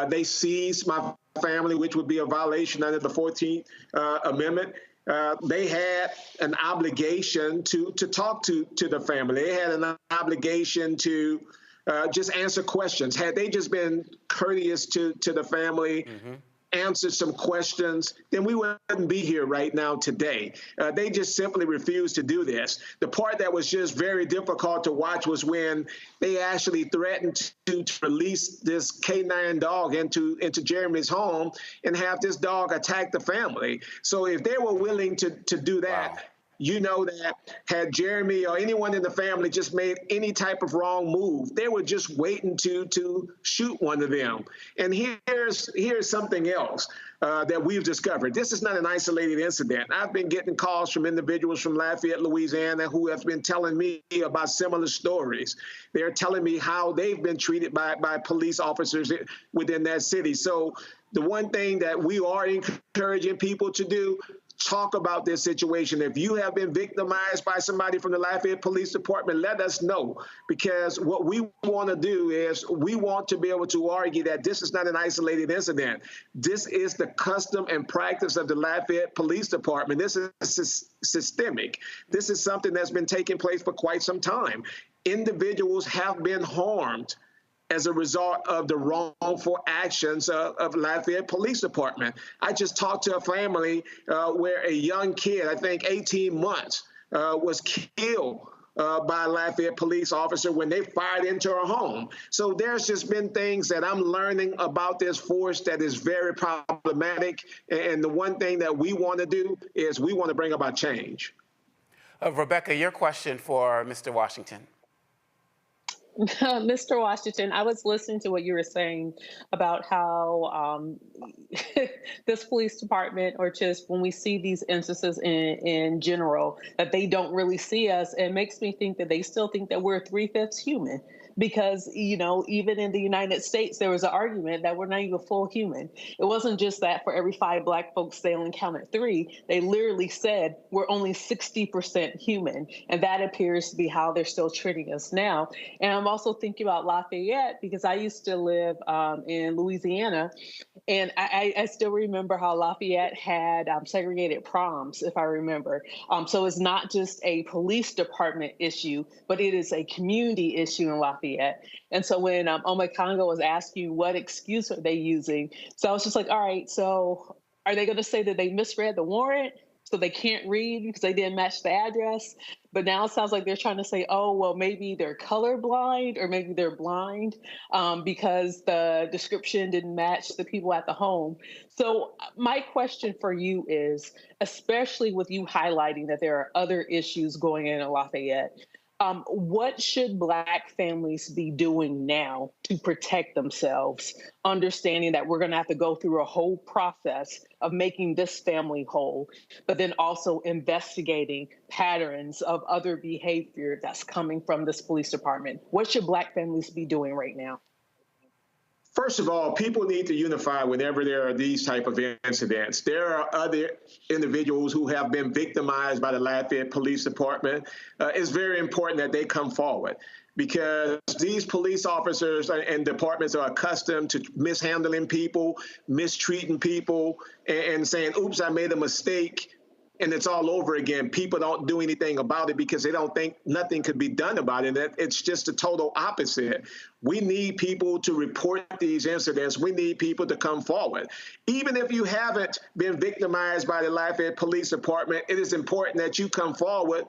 They seized my family, which would be a violation under the 14th Amendment. They had an obligation to talk to the family. They had an obligation to just answer questions. Had they just been courteous to the family, answered some questions, then we wouldn't be here right now today. They just simply refused to do this. The part that was just very difficult to watch was when they actually threatened to release this K9 dog into Jeremy's home and have this dog attack the family. So if they were willing to do that, wow, you know that had Jeremy or anyone in the family just made any type of wrong move, they were just waiting to shoot one of them. And here's something else that we've discovered. This is not an isolated incident. I've been getting calls from individuals from Lafayette, Louisiana, who have been telling me about similar stories. They're telling me how they've been treated by police officers within that city. So the one thing that we are encouraging people to do, talk about this situation. If you have been victimized by somebody from the Lafayette Police Department, let us know, because what we want to do is we want to be able to argue that this is not an isolated incident. This is the custom and practice of the Lafayette Police Department. This is systemic. This is something that's been taking place for quite some time. Individuals have been harmed as a result of the wrongful actions of Lafayette Police Department. I just talked to a family where a young kid, I think 18 months, was killed by a Lafayette police officer when they fired into her home. So there's just been things that I'm learning about this force that is very problematic. And the one thing that we want to do is we want to bring about change. Rebecca, your question for Mr. Washington. Mr. Washington, I was listening to what you were saying about how this police department, or just when we see these instances in general, that they don't really see us. It makes me think that they still think that we're 3/5 human. Because, you know, even in the United States, there was an argument that we're not even full human. It wasn't just that for every 5 Black folks, they only counted 3. They literally said we're only 60% human. And that appears to be how they're still treating us now. And I'm also thinking about Lafayette, because I used to live in Louisiana. And I still remember how Lafayette had segregated proms, if I remember. So it's not just a police department issue, but it is a community issue in Lafayette. And so when Ome Congo was asking what excuse are they using, so I was just like, all right, so Are they going to say that they misread the warrant, so they can't read because they didn't match the address? But now it sounds like they're trying to say, oh, well, maybe they're colorblind or maybe they're blind because the description didn't match the people at the home. So my question for you is, especially with you highlighting that there are other issues going in Lafayette, what should Black families be doing now to protect themselves, understanding that we're going to have to go through a whole process of making this family whole, but then also investigating patterns of other behavior that's coming from this police department? What should Black families be doing right now? First of all, people need to unify whenever there are these type of incidents. There are other individuals who have been victimized by the Lafayette Police Department. It's very important that they come forward, because these police officers and departments are accustomed to mishandling people, mistreating people, and saying, oops, I made a mistake, and it's all over again. People don't do anything about it because they don't think nothing could be done about it. It's just the total opposite. We need people to report these incidents. We need people to come forward. Even if you haven't been victimized by the Lafayette Police Department, it is important that you come forward,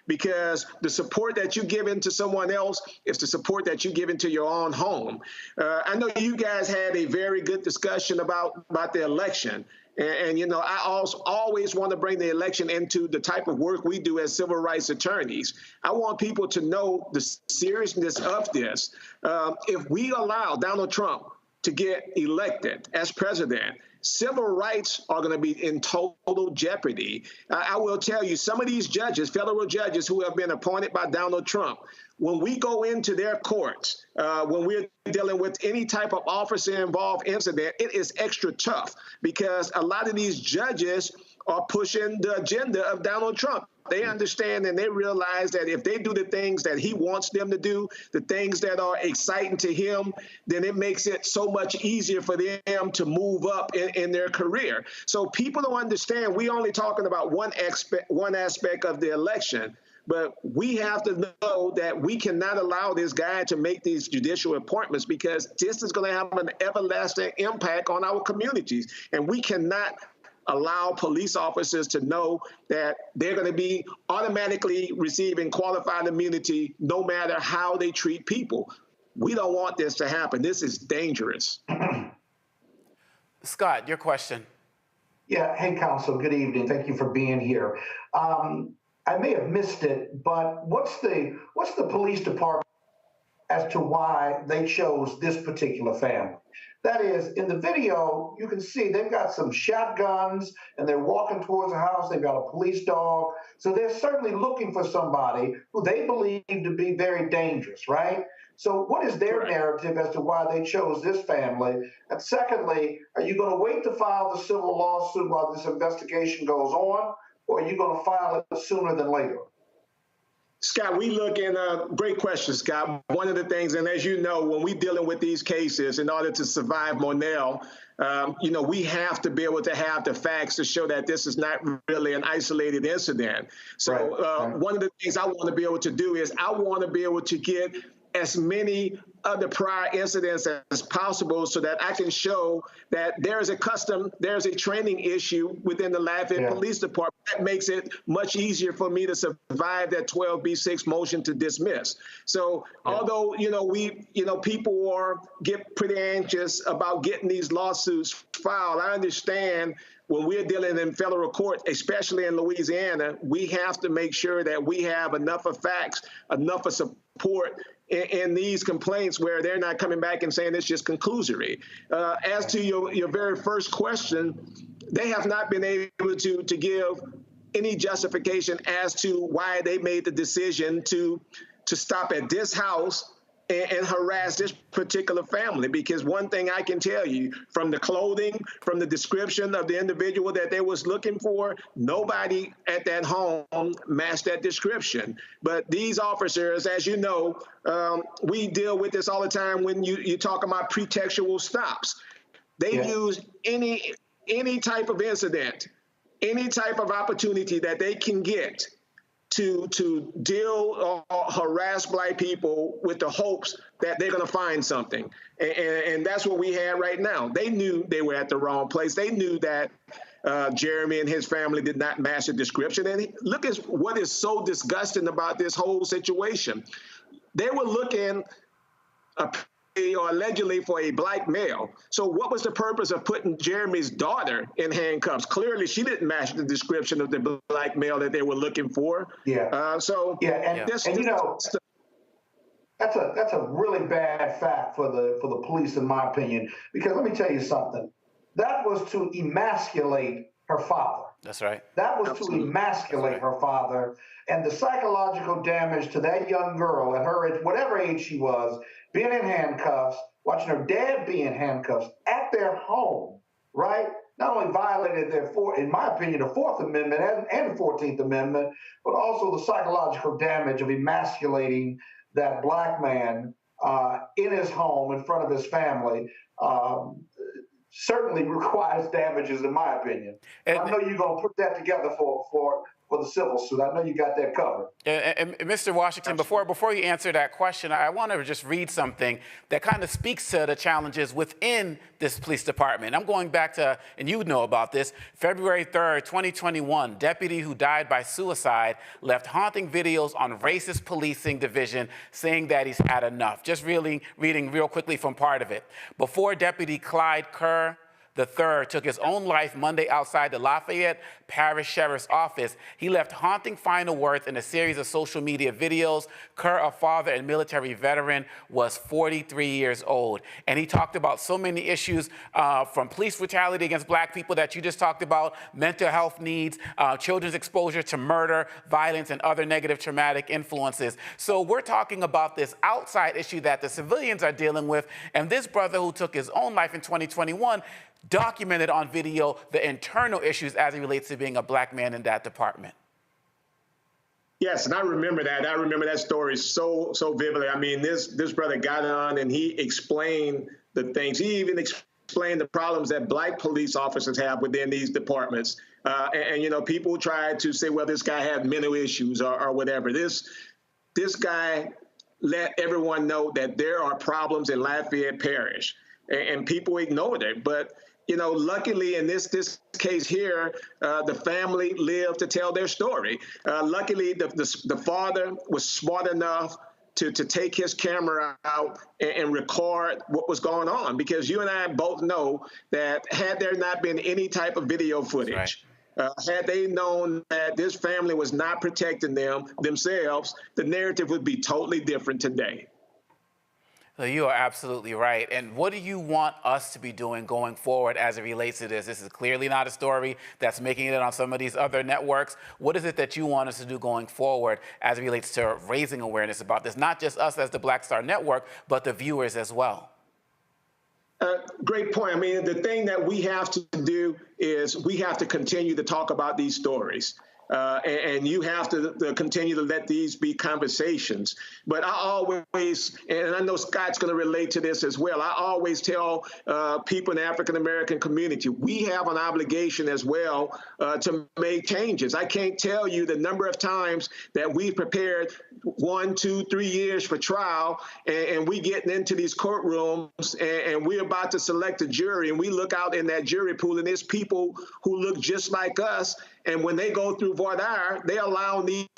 because the support that you give into someone else is the support that you give into your own home. I know you guys had a very good discussion about the election. And, you know, I also always want to bring the election into the type of work we do as civil rights attorneys. I want people to know the seriousness of this. If we allow Donald Trump to get elected as president, civil rights are going to be in total jeopardy. I will tell you, some of these judges, federal judges who have been appointed by Donald Trump, when we go into their courts, when we're dealing with any type of officer-involved incident, it is extra tough, because a lot of these judges are pushing the agenda of Donald Trump. They understand and they realize that if they do the things that he wants them to do, the things that are exciting to him, then it makes it so much easier for them to move up in their career. So people don't understand, we only talking about one aspect of the election. But we have to know that we cannot allow this guy to make these judicial appointments, because this is going to have an everlasting impact on our communities. And we cannot allow police officers to know that they're going to be automatically receiving qualified immunity no matter how they treat people. We don't want this to happen. This is dangerous. Scott, your question. Yeah. Hey, Counsel. Good evening. Thank you for being here. I may have missed it, but what's the police department as to why they chose this particular family? That is, in the video, you can see they've got some shotguns and they're walking towards the house. They've got a police dog. So they're certainly looking for somebody who they believe to be very dangerous, right? So what is their narrative as to why they chose this family? And secondly, are you going to wait to file the civil lawsuit while this investigation goes on, or are you going to file it sooner than later? Scott, we look in great question, Scott. One of the things, and as you know, when we're dealing with these cases, in order to survive Monell, you know, we have to be able to have the facts to show that this is not really an isolated incident. So one of the things I want to be able to do is I want to be able to get as many other prior incidents as possible, so that I can show that there's a training issue within the Lafayette Police Department that makes it much easier for me to survive that 12B6 motion to dismiss. So although, people get pretty anxious about getting these lawsuits filed, I understand when we're dealing in federal court, especially in Louisiana, we have to make sure that we have enough of facts, enough of support in these complaints where they're not coming back and saying it's just conclusory. As to your very first question, they have not been able to give any justification as to why they made the decision to stop at this house and harass this particular family. Because one thing I can tell you, from the clothing, from the description of the individual that they was looking for, nobody at that home matched that description. But these officers, as you know, we deal with this all the time when you talk about pretextual stops. They use any type of incident, any type of opportunity that they can get to deal or harass Black people with the hopes that they're going to find something. And that's what we had right now. They knew they were at the wrong place. They knew that Jeremy and his family did not match the description. And look at what is so disgusting about this whole situation. They were looking or allegedly for a Black male. So what was the purpose of putting Jeremy's daughter in handcuffs? Clearly, she didn't match the description of the Black male that they were looking for. Yeah. And you know, that's a really bad fact for the police, in my opinion. Because let me tell you something. That was to emasculate her father. That's right. That was to emasculate her father, and the psychological damage to that young girl at her age, whatever age she was, being in handcuffs, watching her dad be in handcuffs at their home, right? Not only violated their, in my opinion, the Fourth Amendment and the 14th Amendment, but also the psychological damage of emasculating that Black man in his home in front of his family. Certainly requires damages, in my opinion. And I know you're going to put that together for the civil suit. I know you got that covered. And Mr. Washington, before you answer that question, I want to just read something that kind of speaks to the challenges within this police department. I'm going back to, and you know about this, February 3rd, 2021, deputy who died by suicide left haunting videos on racist policing division saying that he's had enough. Just really reading real quickly from part of it. Before Deputy Clyde Kerr III took his own life Monday outside the Lafayette Parish Sheriff's Office, he left haunting final words in a series of social media videos. Kerr, a father and military veteran, was 43 years old. And he talked about so many issues from police brutality against Black people that you just talked about, mental health needs, children's exposure to murder, violence, and other negative traumatic influences. So we're talking about this outside issue that the civilians are dealing with. And this brother who took his own life in 2021 documented on video the internal issues as it relates to being a Black man in that department. Yes, and I remember that. I remember that story so vividly. I mean, this brother got on and he explained the things. He even explained the problems that Black police officers have within these departments. And you know, people try to say, well, this guy had mental issues or whatever. This guy let everyone know that there are problems in Lafayette Parish, and people ignored it. But you know, luckily in this case here, the family lived to tell their story. Luckily, the father was smart enough to take his camera out and record what was going on, because you and I both know that had there not been any type of video footage, had they known that this family was not protecting themselves, the narrative would be totally different today. So you are absolutely right. And what do you want us to be doing going forward as it relates to this? This is clearly not a story that's making it on some of these other networks. What is it that you want us to do going forward as it relates to raising awareness about this? Not just us as the Black Star Network, but the viewers as well. Great point. I mean, the thing that we have to do is we have to continue to talk about these stories. And you have to continue to let these be conversations. But I always, and I know Scott's going to relate to this as well, I always tell people in the African-American community, we have an obligation as well to make changes. I can't tell you the number of times that we've prepared 1, 2, 3 years for trial, and we getting into these courtrooms, and we're about to select a jury, and we look out in that jury pool, and there's people who look just like us. And when they go through voir dire, they allow these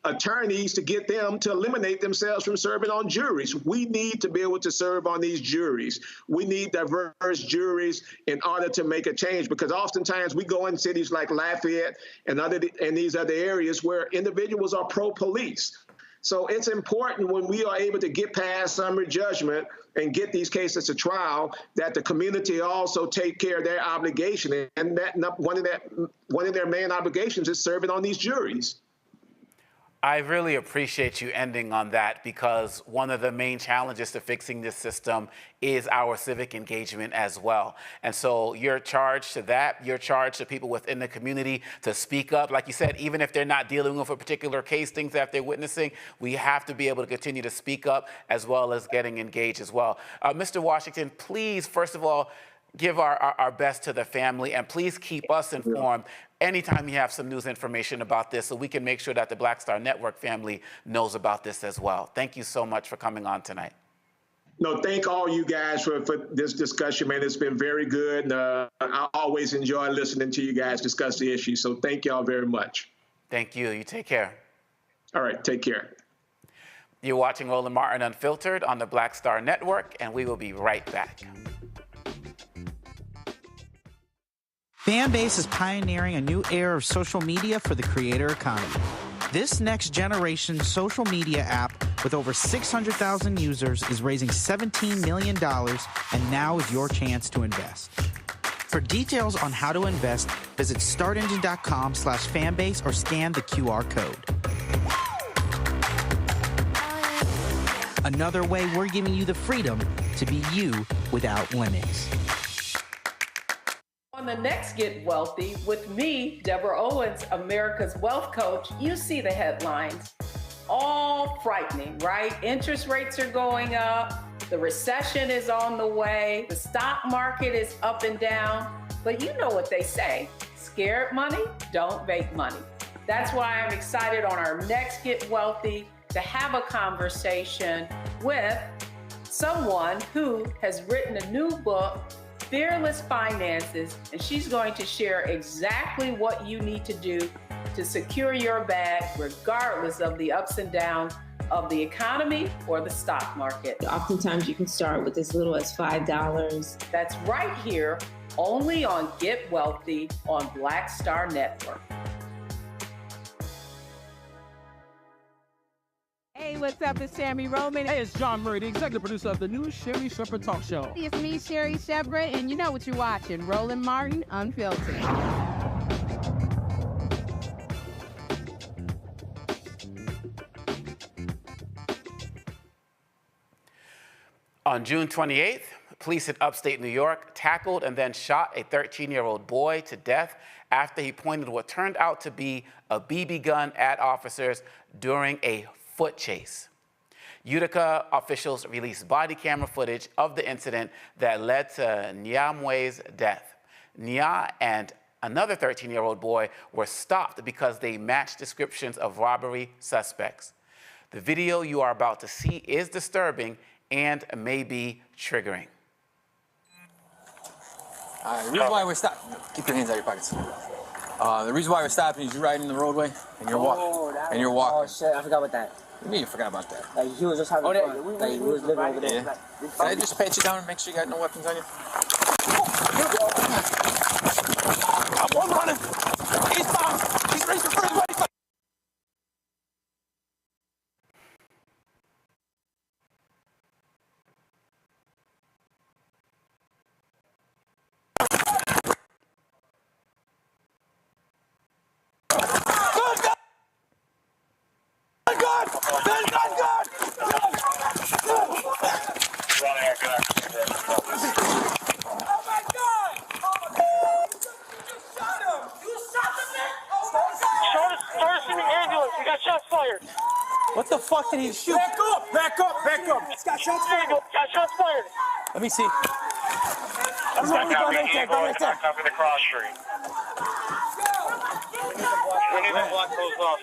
attorneys to get them to eliminate themselves from serving on juries. We need to be able to serve on these juries. We need diverse juries in order to make a change, because oftentimes we go in cities like Lafayette and these other areas where individuals are pro-police. So it's important when we are able to get past summary judgment and get these cases to trial that the community also take care of their obligation, and that one of their main obligations is serving on these juries. I really appreciate you ending on that, because one of the main challenges to fixing this system is our civic engagement as well. And so you're charged to that. You're charged to people within the community to speak up. Like you said, even if they're not dealing with a particular case, things that they're witnessing, we have to be able to continue to speak up as well as getting engaged as well. Mr. Washington, please, first of all, give our best to the family, and please keep us informed anytime you have some news information about this so we can make sure that the Black Star Network family knows about this as well. Thank you so much for coming on tonight. No, thank all you guys for this discussion, man. It's been very good. And, I always enjoy listening to you guys discuss the issue. So thank y'all very much. Thank you. You take care. All right, take care. You're watching Roland Martin Unfiltered on the Black Star Network, and we will be right back. Fanbase is pioneering a new era of social media for the creator economy. This next generation social media app with over 600,000 users is raising $17 million, and now is your chance to invest. For details on how to invest, visit startengine.com/fanbase or scan the QR code. Another way we're giving you the freedom to be you without limits. On the next Get Wealthy with me, Deborah Owens, America's Wealth Coach, you see the headlines. All frightening, right? Interest rates are going up. The recession is on the way. The stock market is up and down. But you know what they say, scared money don't make money. That's why I'm excited on our next Get Wealthy to have a conversation with someone who has written a new book, Fearless Finances, and she's going to share exactly what you need to do to secure your bag regardless of the ups and downs of the economy or the stock market. Oftentimes you can start with as little as $5. That's right here, only on Get Wealthy on Black Star Network. Hey, what's up? It's Sammy Roman. Hey, it's John Murray, the executive producer of the new Sherry Shepherd Talk Show. It's me, Sherry Shepherd, and you know what you're watching, Roland Martin Unfiltered. On June 28th, police in upstate New York tackled and then shot a 13-year-old boy to death after he pointed what turned out to be a BB gun at officers during a foot chase. Utica officials released body camera footage of the incident that led to Nyamwe's death. Nya and another 13-year-old boy were stopped because they matched descriptions of robbery suspects. The video you are about to see is disturbing and may be triggering. The reason why we're stopping, keep your hands out of your pockets. The reason why we're stopping is you're riding the roadway and you're walking. Oh shit, I forgot about that. What do you mean you forgot about that? Like he was just having fun. Like he was living over there. Yeah. Can I just pat you down and make sure you got no weapons on you? I'm running. He's down. He's racing for his life. What the fuck did he shoot? Back up, back up, back up. He's got shots fired. Got shots fired. Let me see. That's what we got right there. Go right there. Copy the cross street. We need to block those off.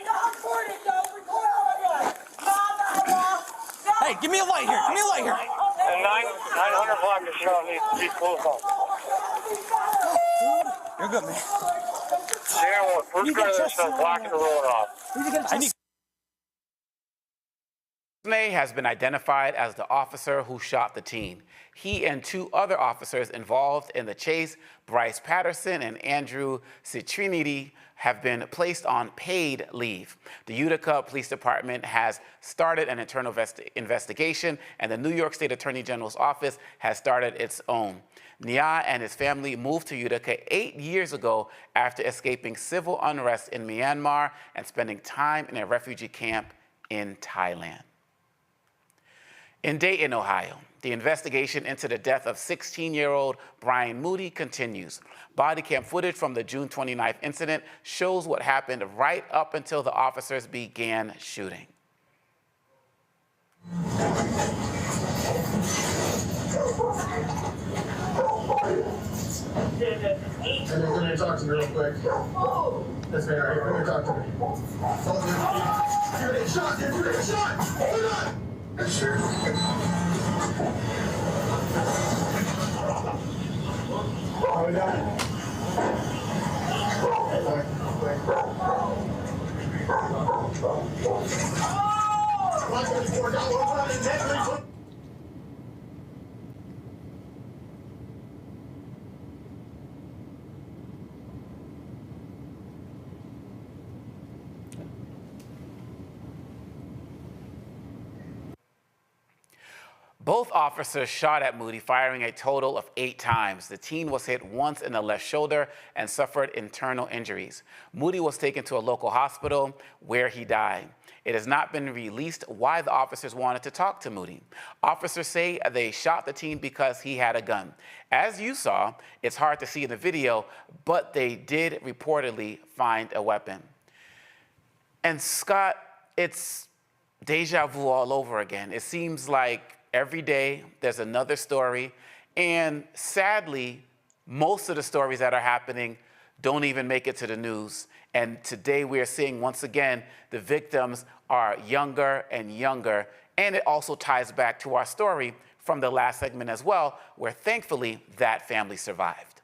Hey, give me a light here. Give me a light here. And 900 block of shot needs to be closed off. You're good, man. Yeah, we're trying to start blocking the road off. May has been identified as the officer who shot the teen. He and two other officers involved in the chase, Bryce Patterson and Andrew Citrinity, have been placed on paid leave. The Utica Police Department has started an internal investigation, and the New York State Attorney General's office has started its own. Nya and his family moved to Utica 8 years ago after escaping civil unrest in Myanmar and spending time in a refugee camp in Thailand. In Dayton, Ohio, the investigation into the death of 16-year-old Brian Moody continues. Bodycam footage from the June 29th incident shows what happened right up until the officers began shooting. Come here, talk to me real quick. That's fair. All right, come here, talk to me. You're getting shot. You're getting shot. Hold on. Sure. How we done? Both officers shot at Moody, firing a total of 8 times. The teen was hit once in the left shoulder and suffered internal injuries. Moody was taken to a local hospital where he died. It has not been released why the officers wanted to talk to Moody. Officers say they shot the teen because he had a gun. As you saw, it's hard to see in the video, but they did reportedly find a weapon. And Scott, it's deja vu all over again. It seems like every day there's another story, and sadly, most of the stories that are happening don't even make it to the news. And today we are seeing, once again, the victims are younger and younger, and it also ties back to our story from the last segment as well, where thankfully that family survived.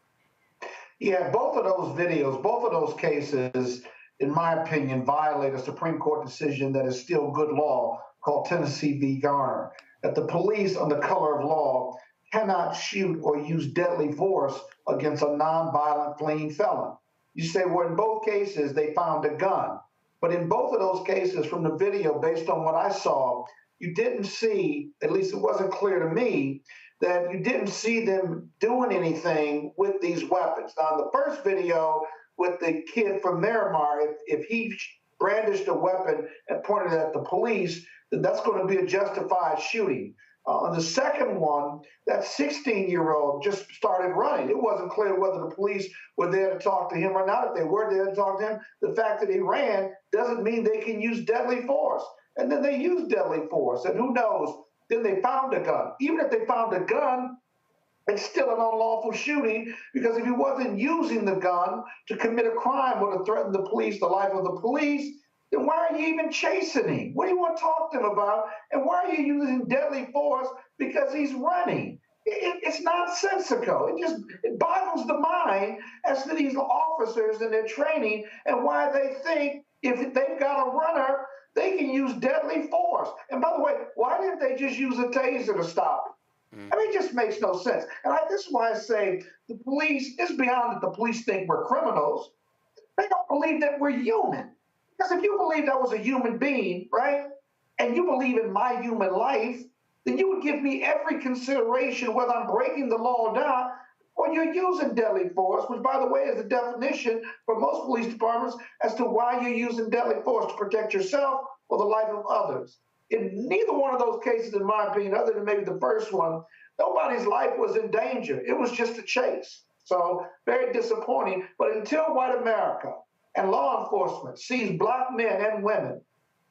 Yeah, both of those videos, both of those cases, in my opinion, violate a Supreme Court decision that is still good law called Tennessee v. Garner, that the police under color of law cannot shoot or use deadly force against a nonviolent fleeing felon. You say, well, in both cases, they found a gun. But in both of those cases, from the video, based on what I saw, you didn't see, at least it wasn't clear to me, that you didn't see them doing anything with these weapons. Now, in the first video with the kid from Miramar, if he brandished a weapon and pointed it at the police, then that's going to be a justified shooting. On the second one, that 16-year-old just started running. It wasn't clear whether the police were there to talk to him or not. If they were there to talk to him, the fact that he ran doesn't mean they can use deadly force. And then they used deadly force, and who knows, then they found a gun. Even if they found a gun, it's still an unlawful shooting, because if he wasn't using the gun to commit a crime or to threaten the police, the life of the police, then why are you even chasing him? What do you want to talk to him about? And why are you using deadly force because he's running? It's nonsensical. It boggles the mind as to these officers and their training and why they think if they've got a runner, they can use deadly force. And by the way, why didn't they just use a taser to stop him? I mean, it just makes no sense. And this is why I say the police, it's beyond that the police think we're criminals. They don't believe that we're human. Because if you believed I was a human being, right, and you believe in my human life, then you would give me every consideration whether I'm breaking the law or not, or you're using deadly force, which, by the way, is the definition for most police departments as to why you're using deadly force, to protect yourself or the life of others. In neither one of those cases, in my opinion, other than maybe the first one, nobody's life was in danger. It was just a chase. So very disappointing. But until white America and law enforcement sees black men and women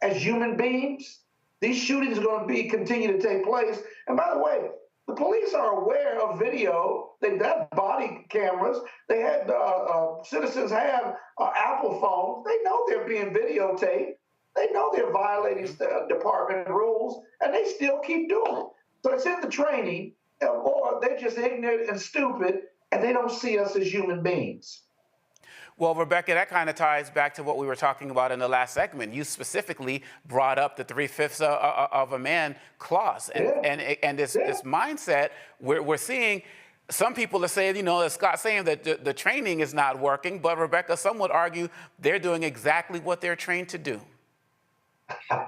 as human beings, these shootings are going to continue to take place. And by the way, the police are aware of video. They have body cameras. They had citizens have Apple phones. They know they're being videotaped. They know they're violating department rules, and they still keep doing it. So it's in the training, or they're just ignorant and stupid, and they don't see us as human beings. Well, Rebecca, that kind of ties back to what we were talking about in the last segment. You specifically brought up the 3/5 of a man clause. And this mindset, we're seeing some people are saying, as Scott's saying, that the training is not working. But, Rebecca, some would argue they're doing exactly what they're trained to do.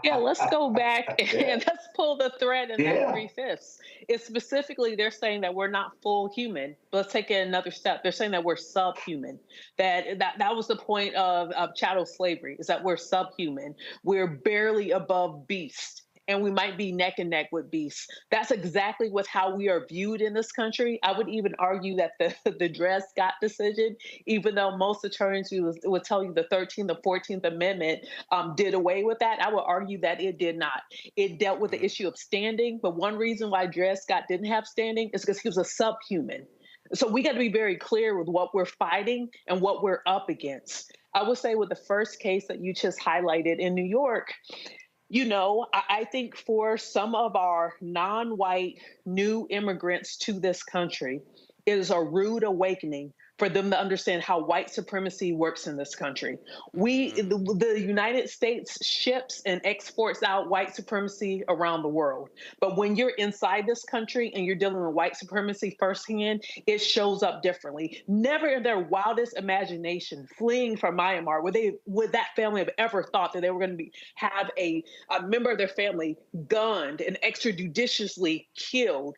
Yeah, let's go back and let's pull the thread in that 3/5. It's specifically, they're saying that we're not full human. But let's take it another step. They're saying that we're subhuman. That was the point of chattel slavery, is that we're subhuman. We're barely above beast. And we might be neck and neck with beasts. That's exactly how we are viewed in this country. I would even argue that the Dred Scott decision, even though most attorneys would tell you the 13th, the 14th Amendment did away with that, I would argue that it did not. It dealt with the issue of standing, but one reason why Dred Scott didn't have standing is because he was a subhuman. So we got to be very clear with what we're fighting and what we're up against. I would say with the first case that you just highlighted in New York, I think for some of our non-white new immigrants to this country, it is a rude awakening for them to understand how white supremacy works in this country. The United States ships and exports out white supremacy around the world. But when you're inside this country and you're dealing with white supremacy firsthand, it shows up differently. Never in their wildest imagination, fleeing from Myanmar, would that family have ever thought that they were going to have a member of their family gunned and extrajudiciously killed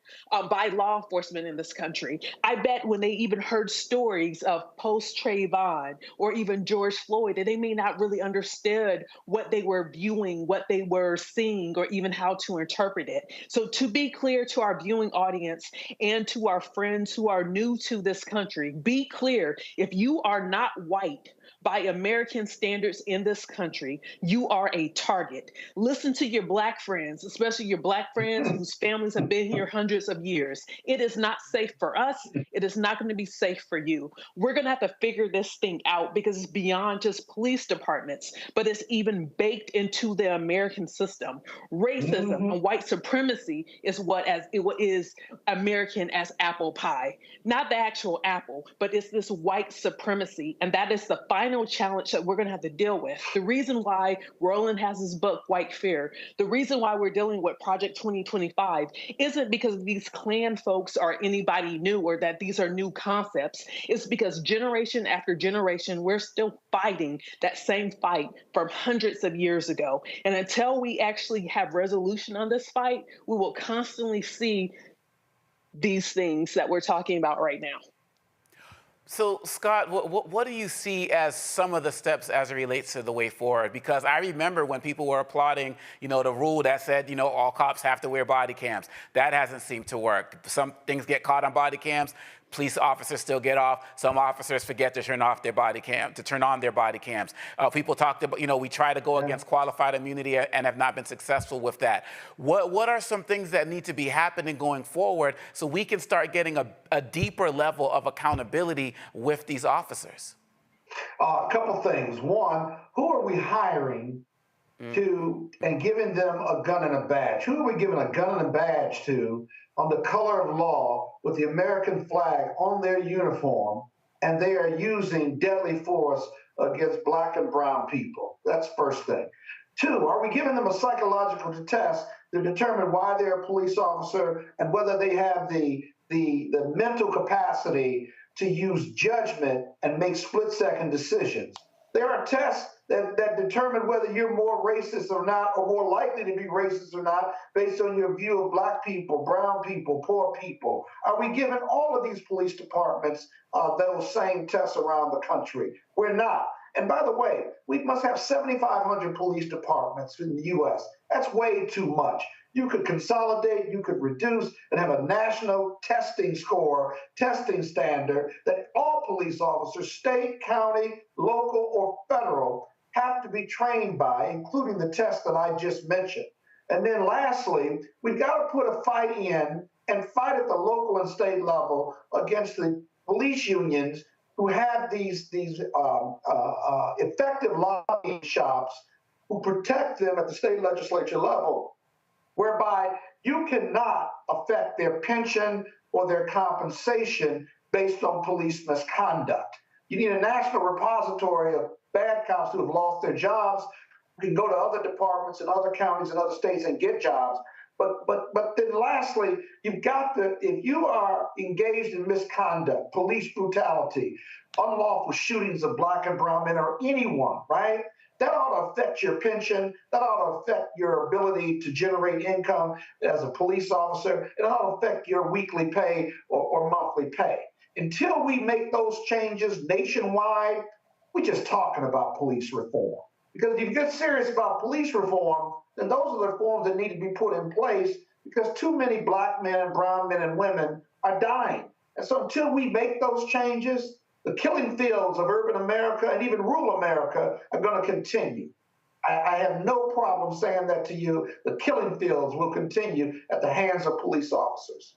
by law enforcement in this country. I bet when they even heard stories of post-Trayvon or even George Floyd, that they may not really understood what they were viewing, what they were seeing, or even how to interpret it. So to be clear to our viewing audience and to our friends who are new to this country, be clear, if you are not white by American standards in this country, you are a target. Listen to your Black friends, especially your Black friends whose families have been here hundreds of years. It is not safe for us. It is not going to be safe for you. We're going to have to figure this thing out because it's beyond just police departments, but it's even baked into the American system. Racism and white supremacy is what is American as apple pie. Not the actual apple, but it's this white supremacy, and that is the final challenge that we're going to have to deal with. The reason why Roland has his book, White Fear, the reason why we're dealing with Project 2025 isn't because these Klan folks are anybody new or that these are new concepts. It's because generation after generation, we're still fighting that same fight from hundreds of years ago. And until we actually have resolution on this fight, we will constantly see these things that we're talking about right now. So, Scott, what do you see as some of the steps as it relates to the way forward? Because I remember when people were applauding, the rule that said, all cops have to wear body cams. That hasn't seemed to work. Some things get caught on body cams. Police officers still get off. Some officers forget to turn on their body cams. People talked about, we try to go against qualified immunity and have not been successful with that. What are some things that need to be happening going forward so we can start getting a deeper level of accountability with these officers? A couple things. One, who are we hiring to and giving them a gun and a badge? Who are we giving a gun and a badge to on the color of law with the American flag on their uniform, and they are using deadly force against Black and brown people? That's first thing. Two, are we giving them a psychological test to determine why they're a police officer and whether they have the mental capacity to use judgment and make split-second decisions? There are tests that determine whether you're more racist or not, or more likely to be racist or not, based on your view of Black people, brown people, poor people. Are we giving all of these police departments those same tests around the country? We're not. And by the way, we must have 7,500 police departments in the U.S. That's way too much. You could consolidate, you could reduce, and have a national testing standard that all police officers, state, county, local, or federal, have to be trained by, including the test that I just mentioned. And then lastly, we've got to put a fight in and fight at the local and state level against the police unions who have these effective lobbying shops who protect them at the state legislature level, whereby you cannot affect their pension or their compensation based on police misconduct. You need a national repository of bad cops who have lost their jobs, who can go to other departments in other counties and other states and get jobs. But then lastly, you've got to, if you are engaged in misconduct, police brutality, unlawful shootings of Black and brown men, or anyone, right? That ought to affect your pension. That ought to affect your ability to generate income as a police officer. It ought to affect your weekly pay or monthly pay. Until we make those changes nationwide, we're just talking about police reform. Because if you get serious about police reform, then those are the reforms that need to be put in place, because too many Black men and brown men and women are dying. And so until we make those changes, the killing fields of urban America and even rural America are going to continue. I have no problem saying that to you. The killing fields will continue at the hands of police officers.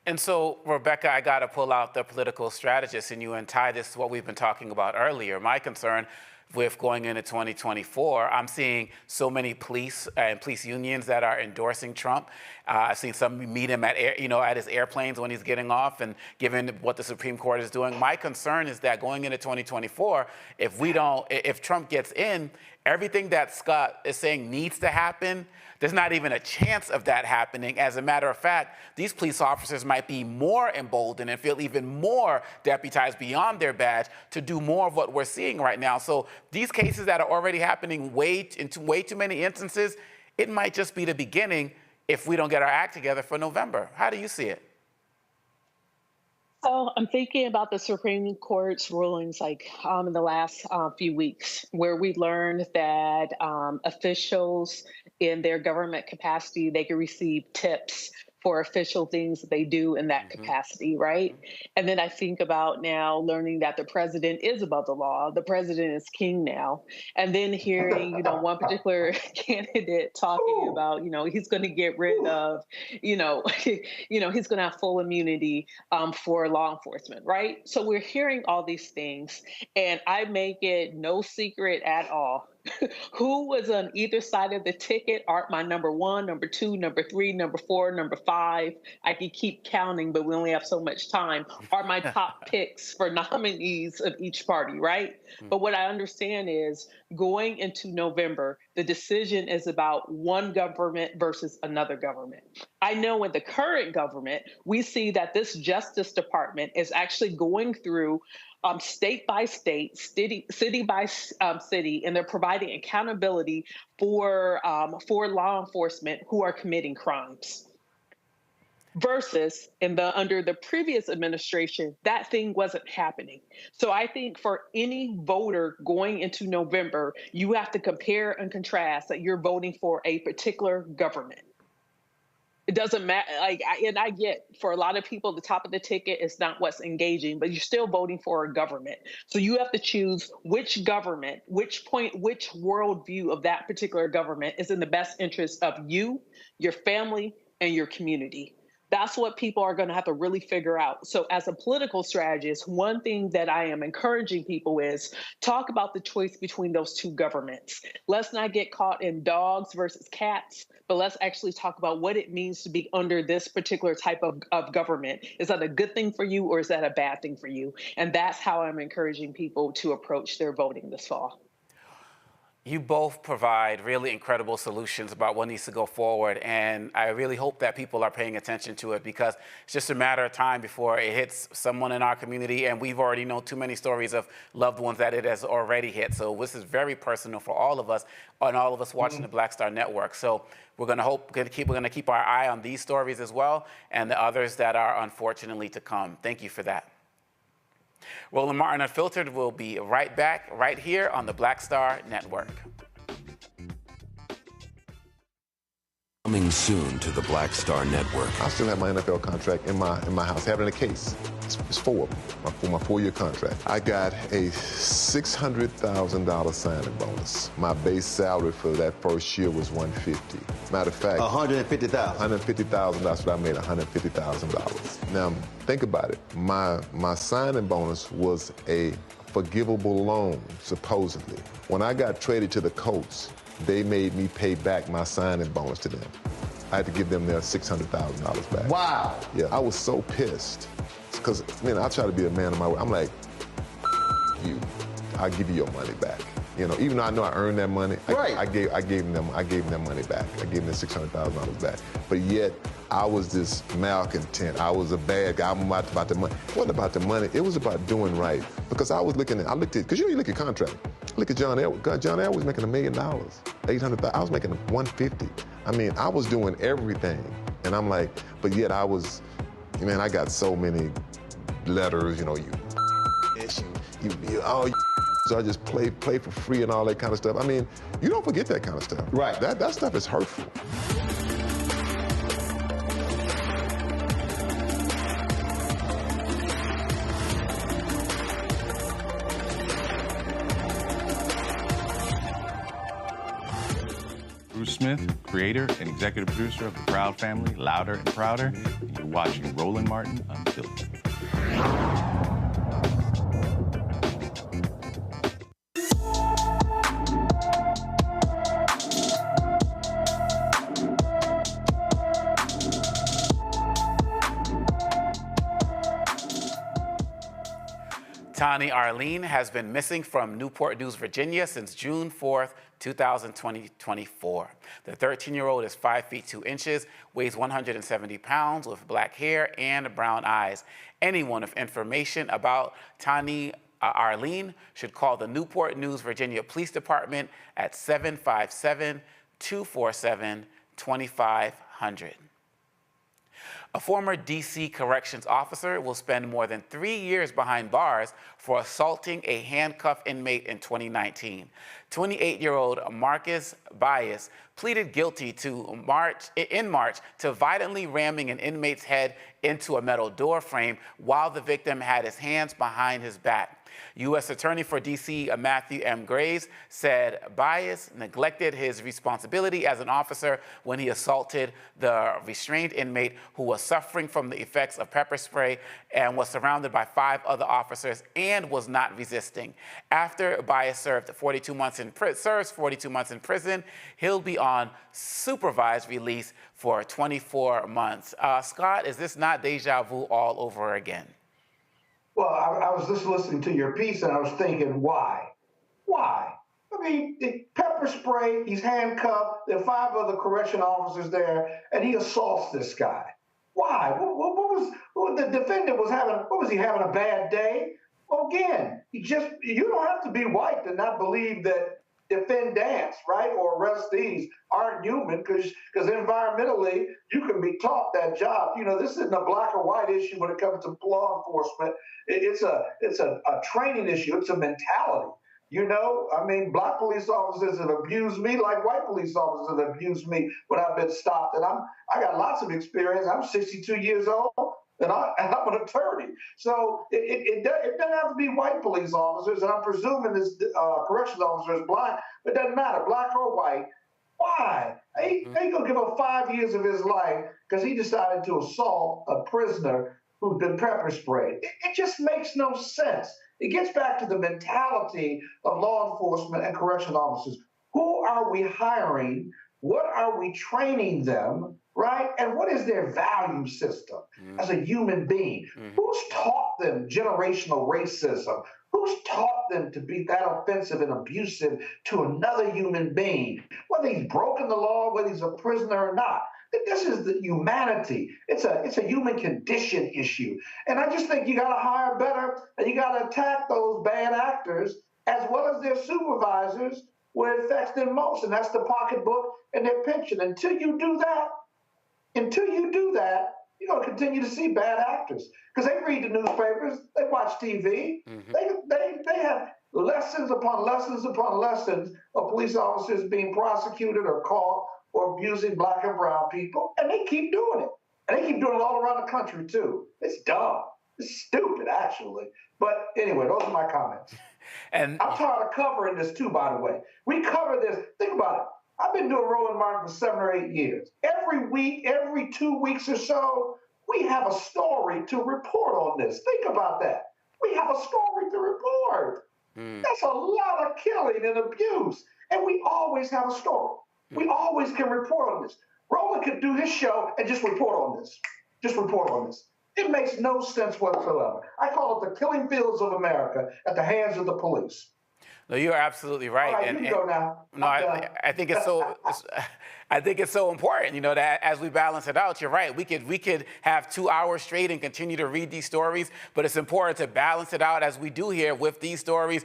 And so, Rebecca, I got to pull out the political strategist in you and tie this to what we've been talking about earlier. My concern with going into 2024, I'm seeing so many police and police unions that are endorsing Trump. I've seen some meet him at at his airplanes when he's getting off, and given what the Supreme Court is doing, my concern is that going into 2024, if Trump gets in, everything that Scott is saying needs to happen, there's not even a chance of that happening. As a matter of fact, these police officers might be more emboldened and feel even more deputized beyond their badge to do more of what we're seeing right now. So these cases that are already happening in way too many instances, it might just be the beginning if we don't get our act together for November. How do you see it? So I'm thinking about the Supreme Court's rulings in the last few weeks, where we learned that officials in their government capacity, they can receive tips for official things that they do in that capacity, right? And then I think about now learning that the president is above the law. The president is king now. And then hearing, one particular candidate talking about, he's going to get rid of, he's going to have full immunity for law enforcement, right? So we're hearing all these things, and I make it no secret at all who was on either side of the ticket aren't my number one, number two, number three, number four, number five. I can keep counting, but we only have so much time. Are my top picks for nominees of each party, right? But what I understand is going into November, the decision is about one government versus another government. I know in the current government, we see that this Justice Department is actually going through state by state, city by city, and they're providing accountability for law enforcement who are committing crimes. Versus under the previous administration, that thing wasn't happening. So I think for any voter going into November, you have to compare and contrast that you're voting for a particular government. It doesn't matter. And I get, for a lot of people, the top of the ticket is not what's engaging, but you're still voting for a government. So you have to choose which government, which worldview of that particular government is in the best interest of you, your family, and your community. That's what people are going to have to really figure out. So as a political strategist, one thing that I am encouraging people is talk about the choice between those two governments. Let's not get caught in dogs versus cats, but let's actually talk about what it means to be under this particular type of government. Is that a good thing for you, or is that a bad thing for you? And that's how I'm encouraging people to approach their voting this fall. You both provide really incredible solutions about what needs to go forward, and I really hope that people are paying attention to it, because it's just a matter of time before it hits someone in our community, and we've already known too many stories of loved ones that it has already hit. So this is very personal for all of us, and all of us watching the Black Star Network. So we're going to keep our eye on these stories as well, and the others that are unfortunately to come. Thank you for that. Roland Martin Unfiltered will be right back, right here on the Black Star Network. Coming soon to the Black Star Network. I still have my NFL contract in my house. Having a case. It's 4 of them for my 4-year contract. I got a $600,000 signing bonus. My base salary for that first year was $150,000. Matter of fact, $150,000. $150,000. That's what I made. $150,000. Now think about it. My signing bonus was a forgivable loan, supposedly. When I got traded to the Colts, they made me pay back my signing bonus to them. I had to give them their $600,000 back. Wow. Yeah, I was so pissed. Because, I try to be a man of my word. I'm like, you, I'll give you your money back. Even though I know I earned that money, I gave them that money back. I gave them $600,000 back. But yet, I was this malcontent. I was a bad guy. I'm about the money. It wasn't about the money. It was about doing right. Because I looked at, because you look at contract. Look at John Elway. John Elway was making $1 million, $800,000. I was making $150,000. I was doing everything. And I'm like, but yet I was, I got so many letters, so I just play for free and all that kind of stuff. You don't forget that kind of stuff. Right. That stuff is hurtful. Bruce Smith, creator and executive producer of the Proud Family, Louder and Prouder, and you're watching Roland Martin Unfiltered. Tani Arlene has been missing from Newport News, Virginia since June 4th, 2024. The 13-year-old is 5 feet 2 inches, weighs 170 pounds, with black hair and brown eyes. Anyone with information about Tani Arlene should call the Newport News, Virginia Police Department at 757-247-2500. A former D.C. corrections officer will spend more than 3 years behind bars for assaulting a handcuffed inmate in 2019. 28-year-old Marcus Bias pleaded guilty in March to violently ramming an inmate's head into a metal door frame while the victim had his hands behind his back. U.S. Attorney for D.C. Matthew M. Graves said Bias neglected his responsibility as an officer when he assaulted the restrained inmate who was suffering from the effects of pepper spray and was surrounded by 5 other officers and was not resisting. After Bias served 42 months in prison, he'll be on supervised release for 24 months. Scott, is this not deja vu all over again? Well, I was just listening to your piece and I was thinking, why? Why? I mean, the pepper spray, he's handcuffed, there are 5 other correction officers there, and he assaults this guy. Why? What the defendant was having, what was he having, a bad day? Well, again, you don't have to be white to not believe that defendants, right, or arrestees aren't human, because environmentally, you can be taught that job. You know, this isn't a black or white issue when it comes to law enforcement. It's a training issue. It's a mentality. You know, I mean, black police officers have abused me like white police officers have abused me when I've been stopped. And I got lots of experience. I'm 62 years old. And I'm an attorney. So it doesn't have to be white police officers, and I'm presuming this corrections officer is black, but it doesn't matter, black or white. Why? They gonna give him 5 years of his life because he decided to assault a prisoner who'd been pepper sprayed. It just makes no sense. It gets back to the mentality of law enforcement and correction officers. Who are we hiring? What are we training them? Right? And what is their value system as a human being? Who's taught them generational racism? Who's taught them to be that offensive and abusive to another human being? Whether he's broken the law, whether he's a prisoner or not. This is the humanity. It's a human condition issue. And I just think you got to hire better, and you got to attack those bad actors as well as their supervisors where it affects them most, and that's the pocketbook and their pension. Until you do that, you're going to continue to see bad actors because they read the newspapers, they watch TV, they have lessons upon lessons upon lessons of police officers being prosecuted or caught or abusing black and brown people, and they keep doing it. And they keep doing it all around the country, too. It's dumb. It's stupid, actually. But anyway, those are my comments. And I'm tired of covering this, too, by the way. We cover this. Think about it. I've been doing Roland Martin for 7 or 8 years. Every week, every 2 weeks or so, we have a story to report on this. Think about that. We have a story to report. That's a lot of killing and abuse. And we always have a story. We always can report on this. Roland could do his show and just report on this. Just report on this. It makes no sense whatsoever. I call it the killing fields of America at the hands of the police. No, you're absolutely right. All right, you can go now. No, I think it's so. I think it's so important, you know, that as we balance it out, you're right. We could have 2 hours straight and continue to read these stories, but it's important to balance it out as we do here with these stories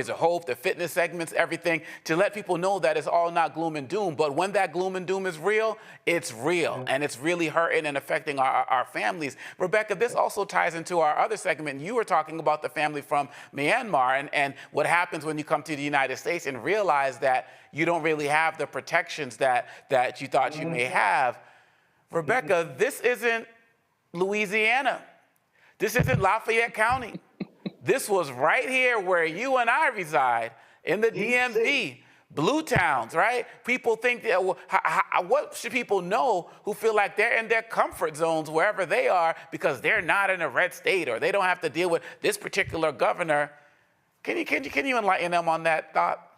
of hope, the fitness segments, everything, to let people know that it's all not gloom and doom. But when that gloom and doom is real, it's real, and it's really hurting and affecting our families. Rebecca, this also ties into our other segment. You were talking about the family from Myanmar and what happens when you come to the United States and realize that you don't really have the protections that you thought you may have. Rebecca, this isn't Louisiana. This isn't Lafayette County. This was right here where you and I reside in the DMV. blue towns, right? People think that, well, what should people know who feel like they're in their comfort zones wherever they are because they're not in a red state or they don't have to deal with this particular governor? Can you enlighten them on that thought?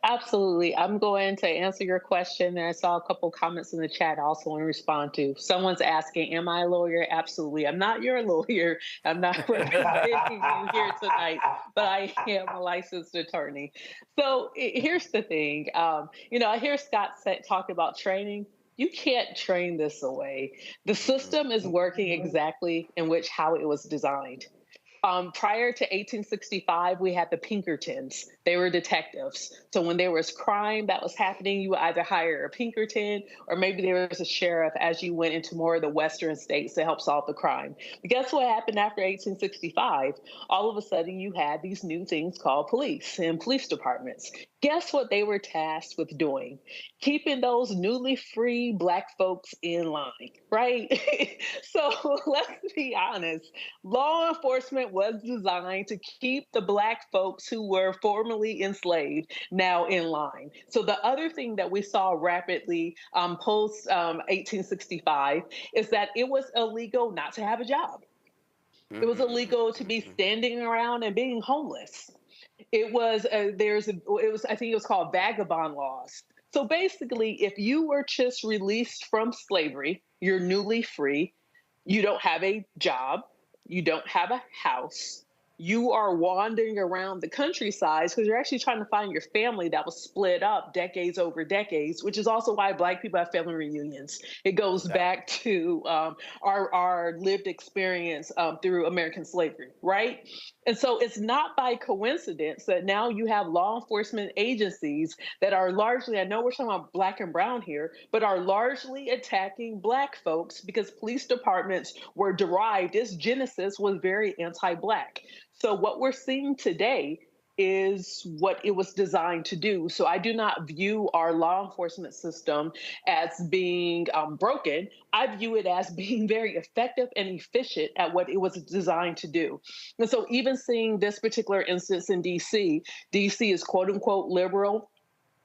Absolutely. I'm going to answer your question. And I saw a couple comments in the chat I also want to respond to. Someone's asking, am I a lawyer? Absolutely. I'm not your lawyer. I'm not representing you here tonight, but I am a licensed attorney. So here's the thing. I hear Scott talk about training. You can't train this away. The system is working exactly in how it was designed. Prior to 1865, we had the Pinkertons. They were detectives. So when there was crime that was happening, you would either hire a Pinkerton or maybe there was a sheriff as you went into more of the Western states to help solve the crime. But guess what happened after 1865? All of a sudden, you had these new things called police and police departments. Guess what they were tasked with doing? Keeping those newly free Black folks in line, right? So let's be honest. Law enforcement was designed to keep the Black folks who were formerly enslaved now in line. So the other thing that we saw rapidly post 1865 is that it was illegal not to have a job. It was illegal to be standing around and being homeless. It was I think it was called vagabond laws. So basically, if you were just released from slavery, you're newly free, you don't have a job, you don't have a house, you are wandering around the countryside because you're actually trying to find your family that was split up decades over decades, which is also why Black people have family reunions. It goes back to our lived experience through American slavery, right? And so it's not by coincidence that now you have law enforcement agencies that are largely, I know we're talking about Black and brown here, but are largely attacking Black folks because police departments were derived, its genesis was very anti-Black. So what we're seeing today is what it was designed to do. So I do not view our law enforcement system as being broken. I view it as being very effective and efficient at what it was designed to do. And so even seeing this particular instance in DC is quote unquote liberal.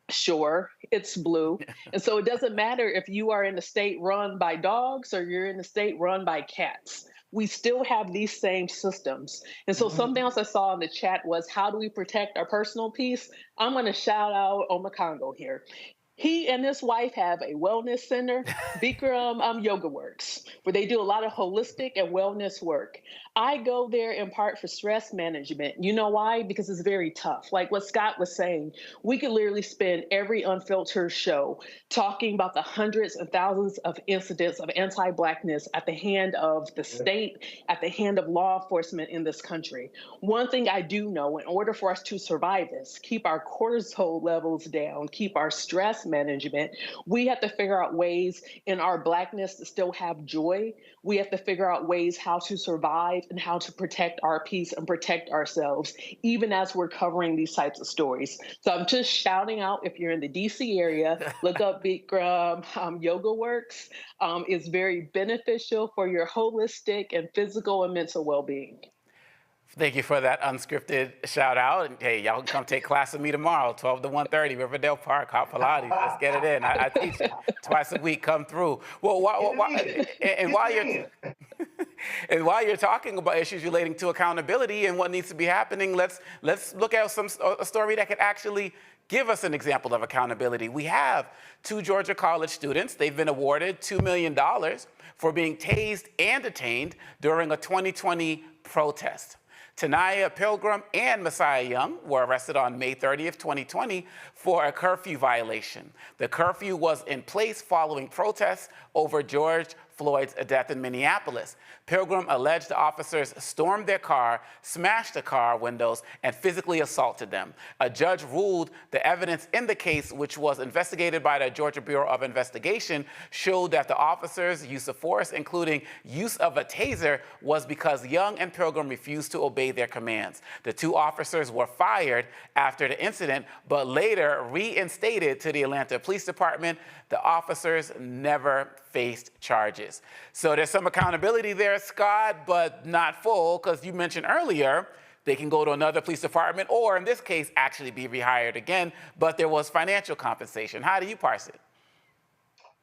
Sure, it's blue. And so it doesn't matter if you are in a state run by dogs or you're in a state run by cats. We still have these same systems. And so something else I saw in the chat was, how do we protect our personal peace? I'm going to shout out Omakongo here. He and his wife have a wellness center, Bikram Yoga Works, where they do a lot of holistic and wellness work. I go there in part for stress management. You know why? Because it's very tough. Like what Scott was saying, we could literally spend every unfiltered show talking about the hundreds and thousands of incidents of anti-Blackness at the hand of the state, at the hand of law enforcement in this country. One thing I do know, in order for us to survive this, keep our cortisol levels down, keep our stress management, we have to figure out ways in our Blackness to still have joy. We have to figure out ways how to survive and how to protect our peace and protect ourselves, even as we're covering these types of stories. So I'm just shouting out, if you're in the DC area, look up Bikram Yoga Works. It's very beneficial for your holistic and physical and mental well-being. Thank you for that unscripted shout out. And hey, y'all can come take class with me tomorrow, 12 to 1:30, Riverdale Park, Hot Pilates. Let's get it in. I teach twice a week. Come through. Well, and while you're talking about issues relating to accountability and what needs to be happening, let's look at a story that could actually give us an example of accountability. We have two Georgia college students. They've been awarded $2 million for being tased and detained during a 2020 protest. Tanaya Pilgrim and Messiah Young were arrested on May 30th, 2020 for a curfew violation. The curfew was in place following protests over George Floyd's death in Minneapolis. Pilgrim alleged the officers stormed their car, smashed the car windows, and physically assaulted them. A judge ruled the evidence in the case, which was investigated by the Georgia Bureau of Investigation, showed that the officers' use of force, including use of a taser, was because Young and Pilgrim refused to obey their commands. The two officers were fired after the incident, but later reinstated to the Atlanta Police Department. The officers never faced charges. So there's some accountability there, Scott, but not full, because you mentioned earlier, they can go to another police department, or in this case, actually be rehired again, but there was financial compensation. How do you parse it?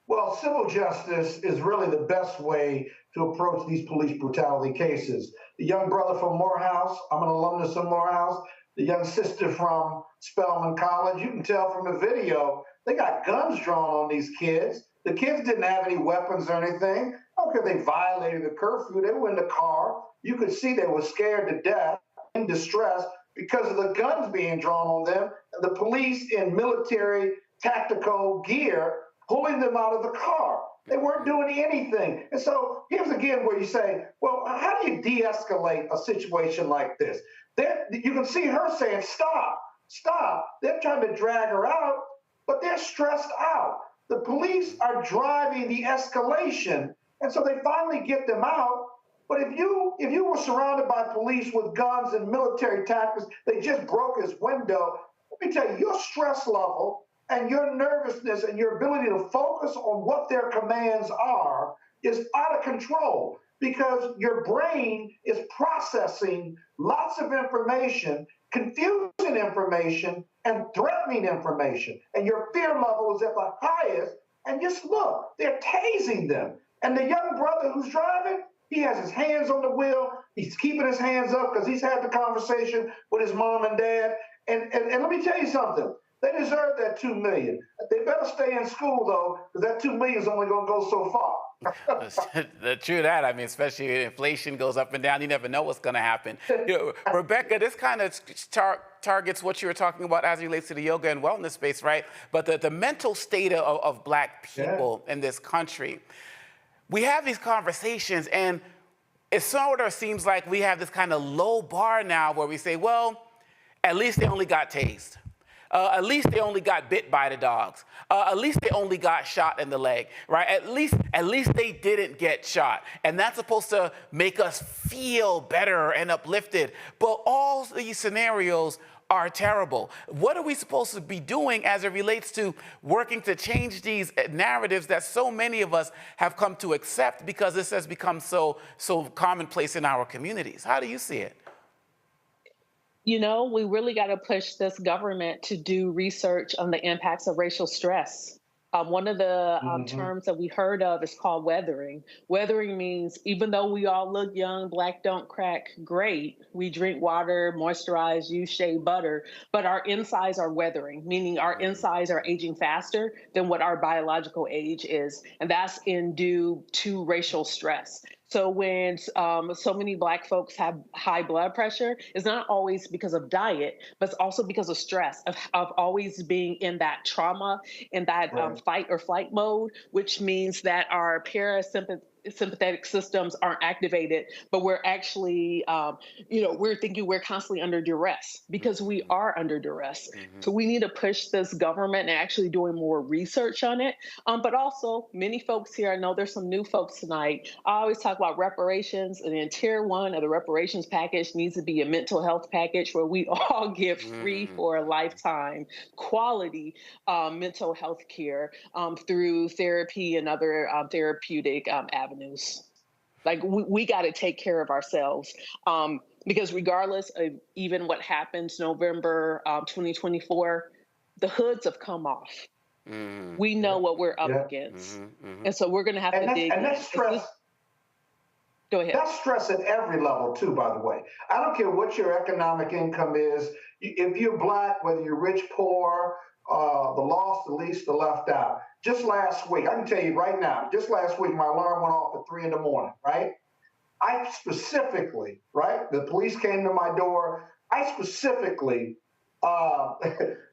Well, civil justice is really the best way to approach these police brutality cases. The young brother from Morehouse, I'm an alumnus of Morehouse, the young sister from Spelman College, you can tell from the video, they got guns drawn on these kids. The kids didn't have any weapons or anything. Okay, they violated the curfew. They were in the car. You could see they were scared to death, in distress, because of the guns being drawn on them, and the police in military tactical gear pulling them out of the car. They weren't doing anything. And so here's again where you say, well, how do you de-escalate a situation like this? You can see her saying, stop, stop. They're trying to drag her out, but they're stressed out. The police are driving the escalation, and so they finally get them out. But if you were surrounded by police with guns and military tactics, they just broke his window, let me tell you, your stress level and your nervousness and your ability to focus on what their commands are is out of control, because your brain is processing lots of information, confusing information, and threatening information. And your fear level is at the highest. And just look, they're tasing them. And the young brother who's driving, he has his hands on the wheel. He's keeping his hands up because he's had the conversation with his mom and dad. And let me tell you something. They deserve that $2 million. They better stay in school, though, because that $2 million is only going to go so far. True that. I mean, especially if inflation goes up and down, you never know what's going to happen. Rebecca, this kind of targets what you were talking about as it relates to the yoga and wellness space, right? But the mental state of Black people in this country. We have these conversations, and it sort of seems like we have this kind of low bar now where we say, well, at least they only got tased. At least they only got bit by the dogs. At least they only got shot in the leg, right? At least they didn't get shot. And that's supposed to make us feel better and uplifted. But all these scenarios are terrible. What are we supposed to be doing as it relates to working to change these narratives that so many of us have come to accept because this has become so commonplace in our communities? How do you see it? You know, we really got to push this government to do research on the impacts of racial stress. One of the terms that we heard of is called weathering. Weathering means even though we all look young, Black don't crack, great. We drink water, moisturize, use shea butter, but our insides are weathering, meaning our insides are aging faster than what our biological age is. And that's due to racial stress. So when so many Black folks have high blood pressure, it's not always because of diet, but it's also because of stress, of always being in that trauma, in that fight or flight mode, which means that our parasympathetic systems aren't activated, but we're actually, we're thinking we're constantly under duress because we are under duress. So we need to push this government and actually doing more research on it. But also many folks here, I know there's some new folks tonight. I always talk about reparations, and in tier 1 of the reparations package needs to be a mental health package where we all get free for a lifetime quality mental health care through therapy and other therapeutic avenues. Like we got to take care of ourselves because regardless of even what happens November 2024, the hoods have come off. We know what we're up against. And so we're going to have to dig in. That's stress. Go ahead. That's stress at every level too, by the way. I don't care what your economic income is. If you're Black, whether you're rich, poor, the lost, the least, the left out. Just last week, I can tell you right now, just last week, my alarm went off at 3 in the morning, right? I specifically, right? The police came to my door. I specifically,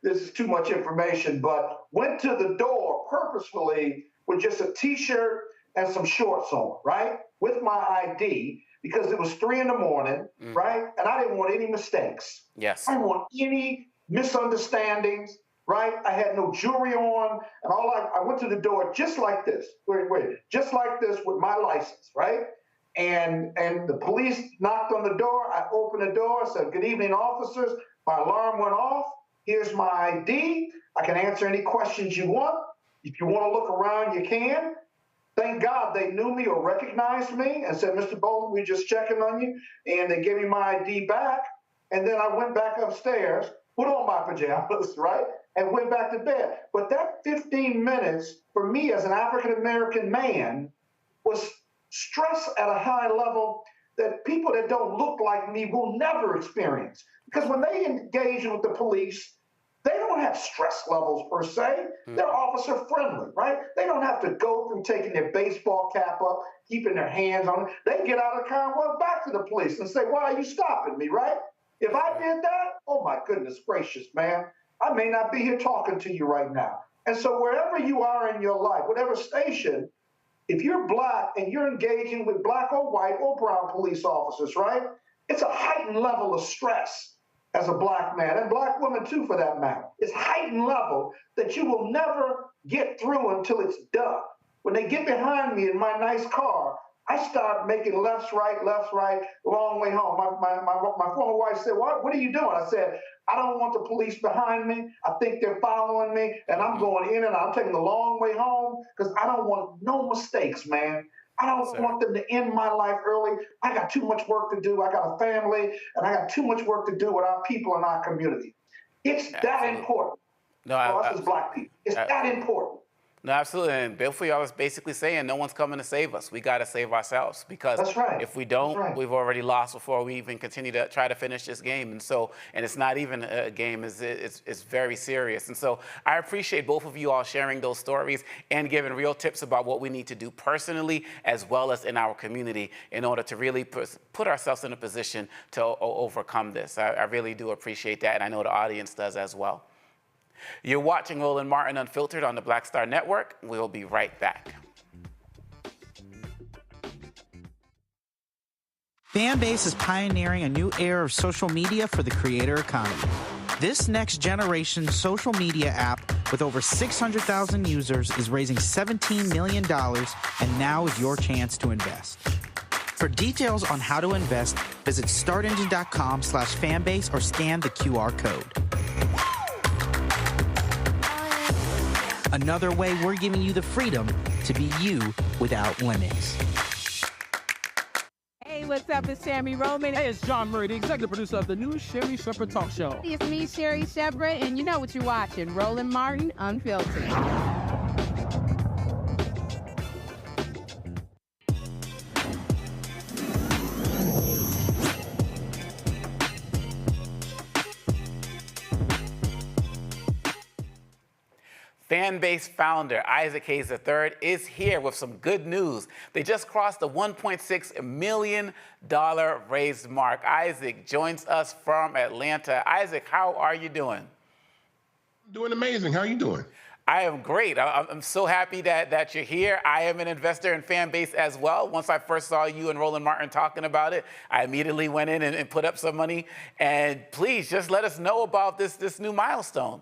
this is too much information, but went to the door purposefully with just a t-shirt and some shorts on, right? With my ID, because it was 3 in the morning, right? And I didn't want any mistakes. Yes. I didn't want any misunderstandings. Right? I had no jewelry on, and I went to the door just like this. Just like this with my license, right? And the police knocked on the door. I opened the door, said, "Good evening, officers." My alarm went off. Here's my ID. I can answer any questions you want. If you want to look around, you can. Thank God they knew me or recognized me and said, "Mr. Bolden, we're just checking on you." And they gave me my ID back. and then I went back upstairs, put on my pajamas, right, and went back to bed. But that 15 minutes for me as an African-American man was stress at a high level that people that don't look like me will never experience. Because when they engage with the police, they don't have stress levels per se. They're officer friendly, right? They don't have to go through taking their baseball cap up, keeping their hands on it. They get out of the car and walk back to the police and say, why are you stopping me, right? If I did that, oh my goodness gracious, man, I may not be here talking to you right now. And so wherever you are in your life, whatever station, if you're Black and you're engaging with Black or white or brown police officers, right, it's a heightened level of stress as a Black man, and Black women too for that matter. It's heightened level that you will never get through until it's done. When they get behind me in my nice car, I start making left, right, long way home. My former wife said, what are you doing? I said, I don't want the police behind me. I think they're following me, and I'm going in and I'm taking the long way home because I don't want no mistakes, man. I don't want them to end my life early. I got too much work to do. I got a family, and I got too much work to do with our people in our community. It's that important for us as Black people. It's that important. No, absolutely. And Bill for y'all is basically saying no one's coming to save us. We got to save ourselves because if we don't, we've already lost before we even continue to try to finish this game. And so, and it's not even a game, it's very serious. And so I appreciate both of you all sharing those stories and giving real tips about what we need to do personally as well as in our community in order to really put ourselves in a position to overcome this. I really do appreciate that, and I know the audience does as well. You're watching Roland Martin Unfiltered on the Black Star Network. We'll be right back. Fanbase is pioneering a new era of social media for the creator economy. This next generation social media app with over 600,000 users is raising $17 million, and now is your chance to invest. For details on how to invest, visit startengine.com/fanbase or scan the QR code. Another way we're giving you the freedom to be you without limits. Hey, what's up? It's Sammy Roman. Hey, it's John Murray, the executive producer of the new Sherry Shepherd Talk Show. It's me, Sherry Shepherd, and you know what you're watching, Roland Martin Unfiltered. Fanbase founder Isaac Hayes III is here with some good news. They just crossed the $1.6 million raised mark. Isaac joins us from Atlanta. Isaac, how are you doing? Doing amazing. How are you doing? I am great. I'm so happy that you're here. I am an investor in Fanbase as well. Once I first saw you and Roland Martin talking about it, I immediately went in and put up some money. And please just let us know about this new milestone.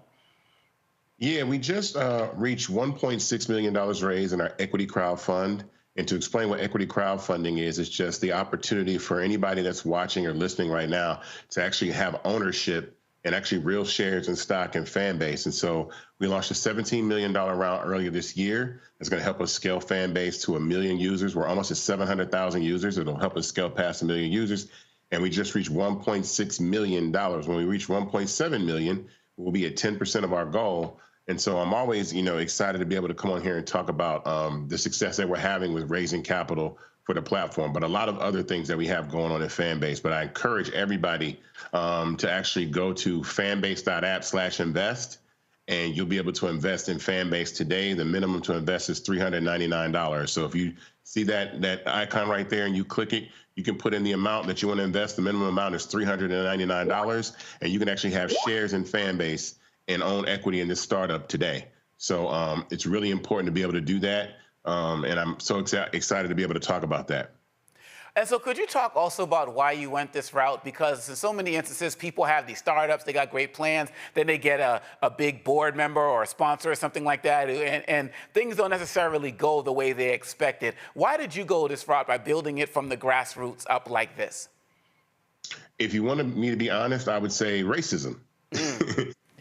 Yeah, we just reached $1.6 million raised in our equity crowdfund. And to explain what equity crowdfunding is, it's just the opportunity for anybody that's watching or listening right now to actually have ownership and actually real shares in stock in Fanbase. And so we launched a $17 million round earlier this year. That's going to help us scale Fanbase to 1 million users. We're almost at 700,000 users. It'll help us scale past 1 million users. And we just reached $1.6 million. When we reach 1.7 million, we'll be at 10% of our goal. And so I'm always, excited to be able to come on here and talk about the success that we're having with raising capital for the platform, but a lot of other things that we have going on in Fanbase. But I encourage everybody to actually go to fanbase.app/invest, and you'll be able to invest in Fanbase today. The minimum to invest is $399. So if you see that icon right there and you click it, you can put in the amount that you want to invest. The minimum amount is $399, and you can actually have shares in Fanbase and own equity in this startup today. So it's really important to be able to do that. And I'm so excited to be able to talk about that. And so could you talk also about why you went this route? Because in so many instances, people have these startups, they got great plans, then they get a big board member or a sponsor or something like that, and things don't necessarily go the way they expected. Why did you go this route by building it from the grassroots up like this? If you wanted me to be honest, I would say racism.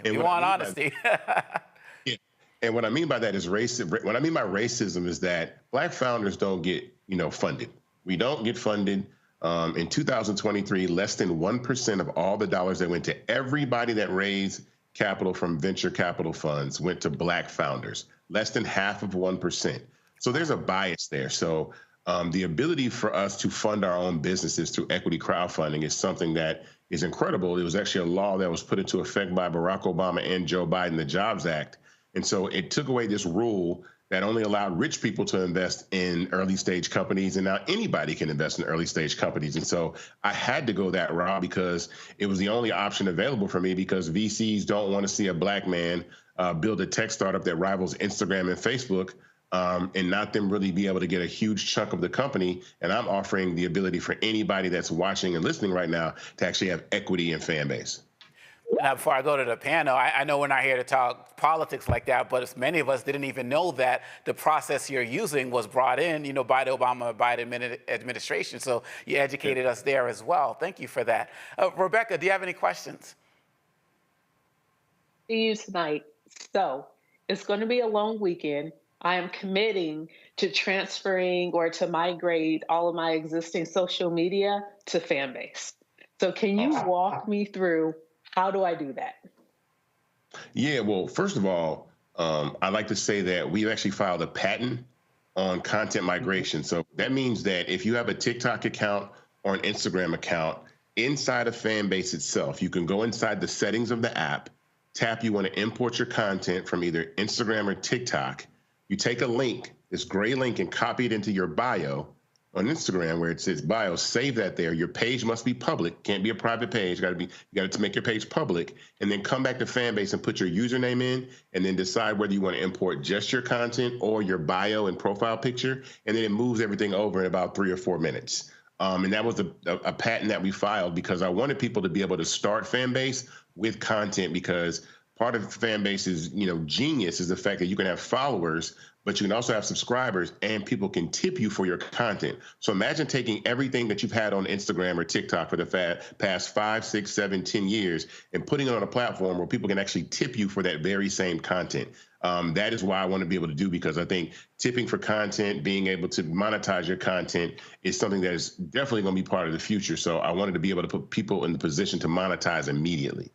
And you want honesty. Yeah. And what I mean by that is what I mean by racism is that Black founders don't get, funded. We don't get funded. In 2023, less than 1% of all the dollars that went to everybody that raised capital from venture capital funds went to Black founders, less than half of 1%. So there's a bias there. So the ability for us to fund our own businesses through equity crowdfunding is something that is incredible. It was actually a law that was put into effect by Barack Obama and Joe Biden, the Jobs Act. And so it took away this rule that only allowed rich people to invest in early stage companies, and now anybody can invest in early stage companies. And so I had to go that route because it was the only option available for me, because VCs don't want to see a Black man build a tech startup that rivals Instagram and Facebook, and not them really be able to get a huge chunk of the company. And I'm offering the ability for anybody that's watching and listening right now to actually have equity in Fanbase. Now, before I go to the panel, I know we're not here to talk politics like that, but many of us didn't even know that the process you're using was brought in, by the Biden administration. So you educated us there as well. Thank you for that. Rebecca, do you have any questions? See you tonight. So it's going to be a long weekend. I am committing to transferring or to migrate all of my existing social media to Fanbase. So can you walk me through, how do I do that? Yeah, well, first of all, I'd like to say that we've actually filed a patent on content migration. So that means that if you have a TikTok account or an Instagram account, inside of Fanbase itself, you can go inside the settings of the app, tap you want to import your content from either Instagram or TikTok. You take a link, this gray link, and copy it into your bio on Instagram where it says bio, save that there. Your page must be public, can't be a private page. You got to make your page public, and then come back to Fanbase and put your username in, and then decide whether you want to import just your content or your bio and profile picture, and then it moves everything over in about 3 or 4 minutes. And that was a patent that we filed because I wanted people to be able to start Fanbase with content, because part of Fanbase's, genius is the fact that you can have followers, but you can also have subscribers, and people can tip you for your content. So imagine taking everything that you've had on Instagram or TikTok for the past 5, 6, 7, 10 years and putting it on a platform where people can actually tip you for that very same content. That is why I want to be able to do, because I think tipping for content, being able to monetize your content is something that is definitely going to be part of the future. So I wanted to be able to put people in the position to monetize immediately.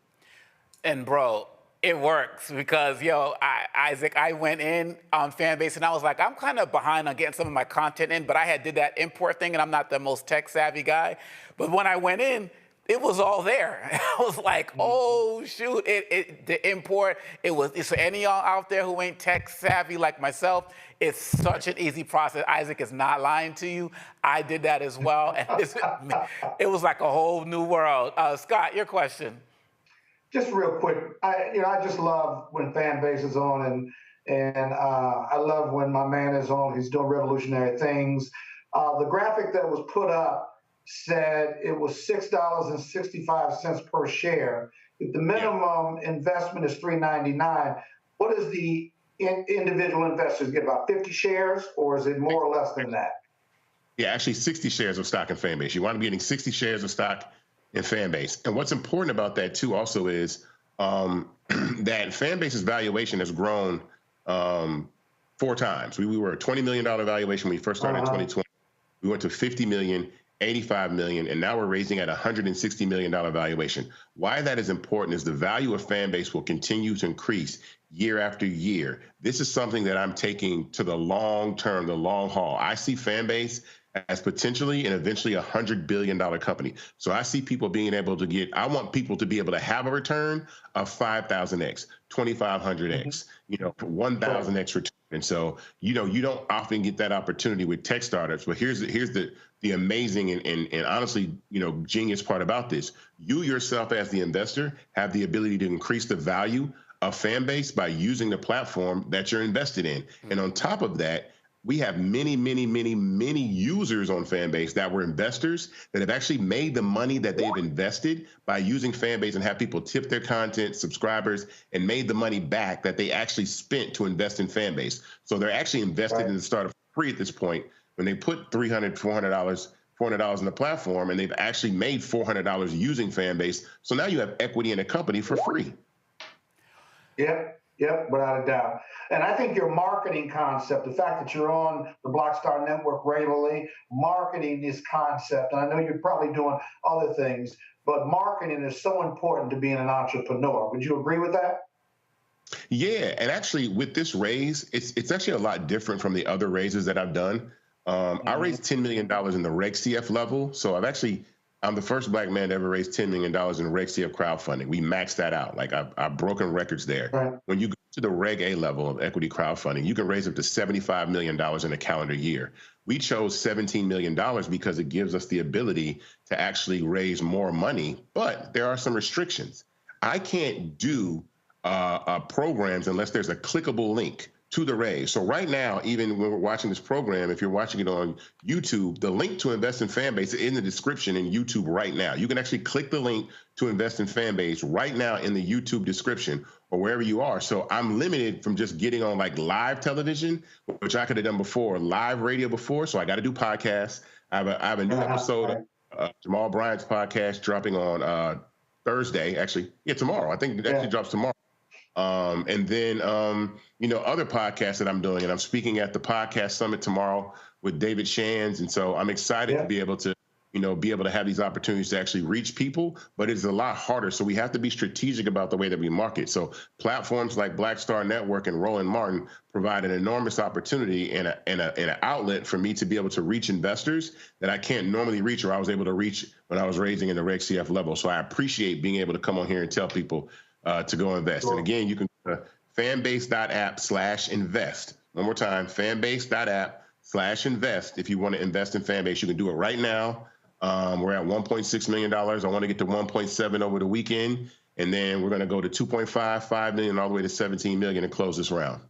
And bro, it works because, Isaac, I went in on Fanbase and I was like, I'm kind of behind on getting some of my content in, but I did that import thing and I'm not the most tech savvy guy. But when I went in, it was all there. I was like, oh, shoot, the import, so any of y'all out there who ain't tech savvy like myself, it's such an easy process. Isaac is not lying to you. I did that as well. And it was like a whole new world. Scott, your question. Just real quick, I just love when Fanbase is on, and I love when my man is on. He's doing revolutionary things. The graphic that was put up said it was $6.65 per share. If the minimum investment is $3.99, what does the individual investors get? About 50 shares, or is it more or less than that? Yeah, actually 60 shares of stock in Fanbase. You want to be getting 60 shares of stock in Fanbase. And what's important about that too also is that Fanbase's valuation has grown 4 times. We were a $20 million valuation when we first started in 2020. We went to 50 million, 85 million, and now we're raising at $160 million valuation. Why that is important is the value of Fanbase will continue to increase year after year. This is something that I'm taking to the long term, the long haul. I see Fanbase as potentially and eventually $100 billion company. So I see people being able to I want people to be able to have a return of 5,000x, 2,500x, 1,000x return. And so, you don't often get that opportunity with tech startups, but here's the amazing and honestly, genius part about this. You yourself as the investor have the ability to increase the value of Fanbase by using the platform that you're invested in. And on top of that, we have many, many, many, many users on Fanbase that were investors that have actually made the money that they've invested by using Fanbase and have people tip their content, subscribers, and made the money back that they actually spent to invest in Fanbase. So they're actually invested in the startup for free at this point when they put $300, $400 in the platform, and they've actually made $400 using Fanbase. So now you have equity in a company for free. Yeah. Yep, without a doubt. And I think your marketing concept, the fact that you're on the Black Star Network regularly, marketing this concept, and I know you're probably doing other things, but marketing is so important to being an entrepreneur. Would you agree with that? Yeah, and actually with this raise, it's actually a lot different from the other raises that I've done. I raised $10 million in the Reg CF level, so I'm the first Black man to ever raise $10 million in Reg CF crowdfunding. We maxed that out. Like I've broken records there. Right. When you go to the Reg A level of equity crowdfunding, you can raise up to $75 million in a calendar year. We chose $17 million because it gives us the ability to actually raise more money, but there are some restrictions. I can't do programs unless there's a clickable link to the raise. So right now, even when we're watching this program, if you're watching it on YouTube, the link to invest in Fanbase is in the description in YouTube right now. You can actually click the link to invest in Fanbase right now in the YouTube description or wherever you are. So I'm limited from just getting on like live television, which I could have done before, live radio before. So I got to do podcasts. I have a new episode of Jamal Bryant's podcast dropping on Thursday, actually. Yeah, tomorrow. I think it actually drops tomorrow. And then, other podcasts that I'm doing, and I'm speaking at the podcast summit tomorrow with David Shands. And so I'm excited to be able to, have these opportunities to actually reach people, but it's a lot harder. So we have to be strategic about the way that we market. So platforms like Black Star Network and Roland Martin provide an enormous opportunity and an outlet for me to be able to reach investors that I can't normally reach, or I was able to reach when I was raising in the Reg CF level. So I appreciate being able to come on here and tell people to go invest. Sure. And again, you can go to fanbase.app/invest. One more time, fanbase.app/invest. If you want to invest in Fanbase, you can do it right now. We're at $1.6 million. I want to get to 1.7 over the weekend. And then we're going to go to 2.5 million, all the way to 17 million and close this round.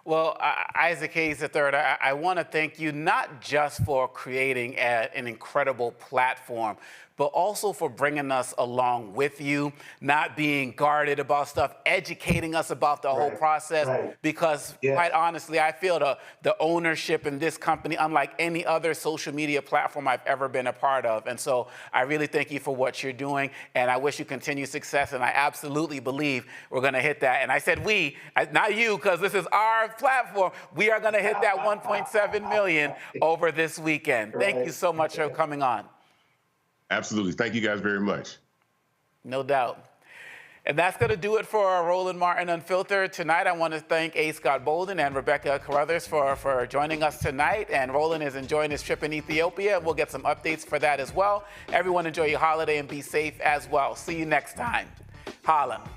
Well, Isaac Hayes III, I want to thank you not just for creating an incredible platform, but also for bringing us along with you, not being guarded about stuff, educating us about the whole process. Because quite honestly, I feel the ownership in this company, unlike any other social media platform I've ever been a part of. And so I really thank you for what you're doing, and I wish you continued success. And I absolutely believe we're going to hit that. And I said we, not you, because this is our platform. We are going to hit that 1.7 million over this weekend. Thank you so much for coming on. Absolutely. Thank you guys very much. No doubt. And that's going to do it for Roland Martin Unfiltered tonight. I want to thank A. Scott Bolden and Rebecca Carruthers for joining us tonight. And Roland is enjoying his trip in Ethiopia. We'll get some updates for that as well. Everyone enjoy your holiday and be safe as well. See you next time. Holla.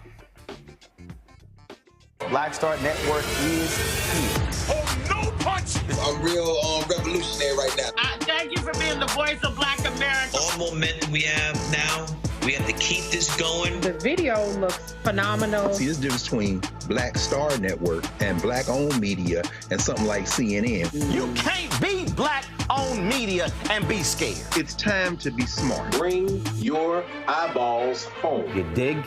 Black Star Network is here. Oh, no punch! I'm real revolutionary right now. Thank you for being the voice of Black America. All momentum we have now, we have to keep this going. The video looks phenomenal. See, there's a difference between Black Star Network and Black-owned media and something like CNN. You can't be Black-owned media and be scared. It's time to be smart. Bring your eyeballs home. You dig?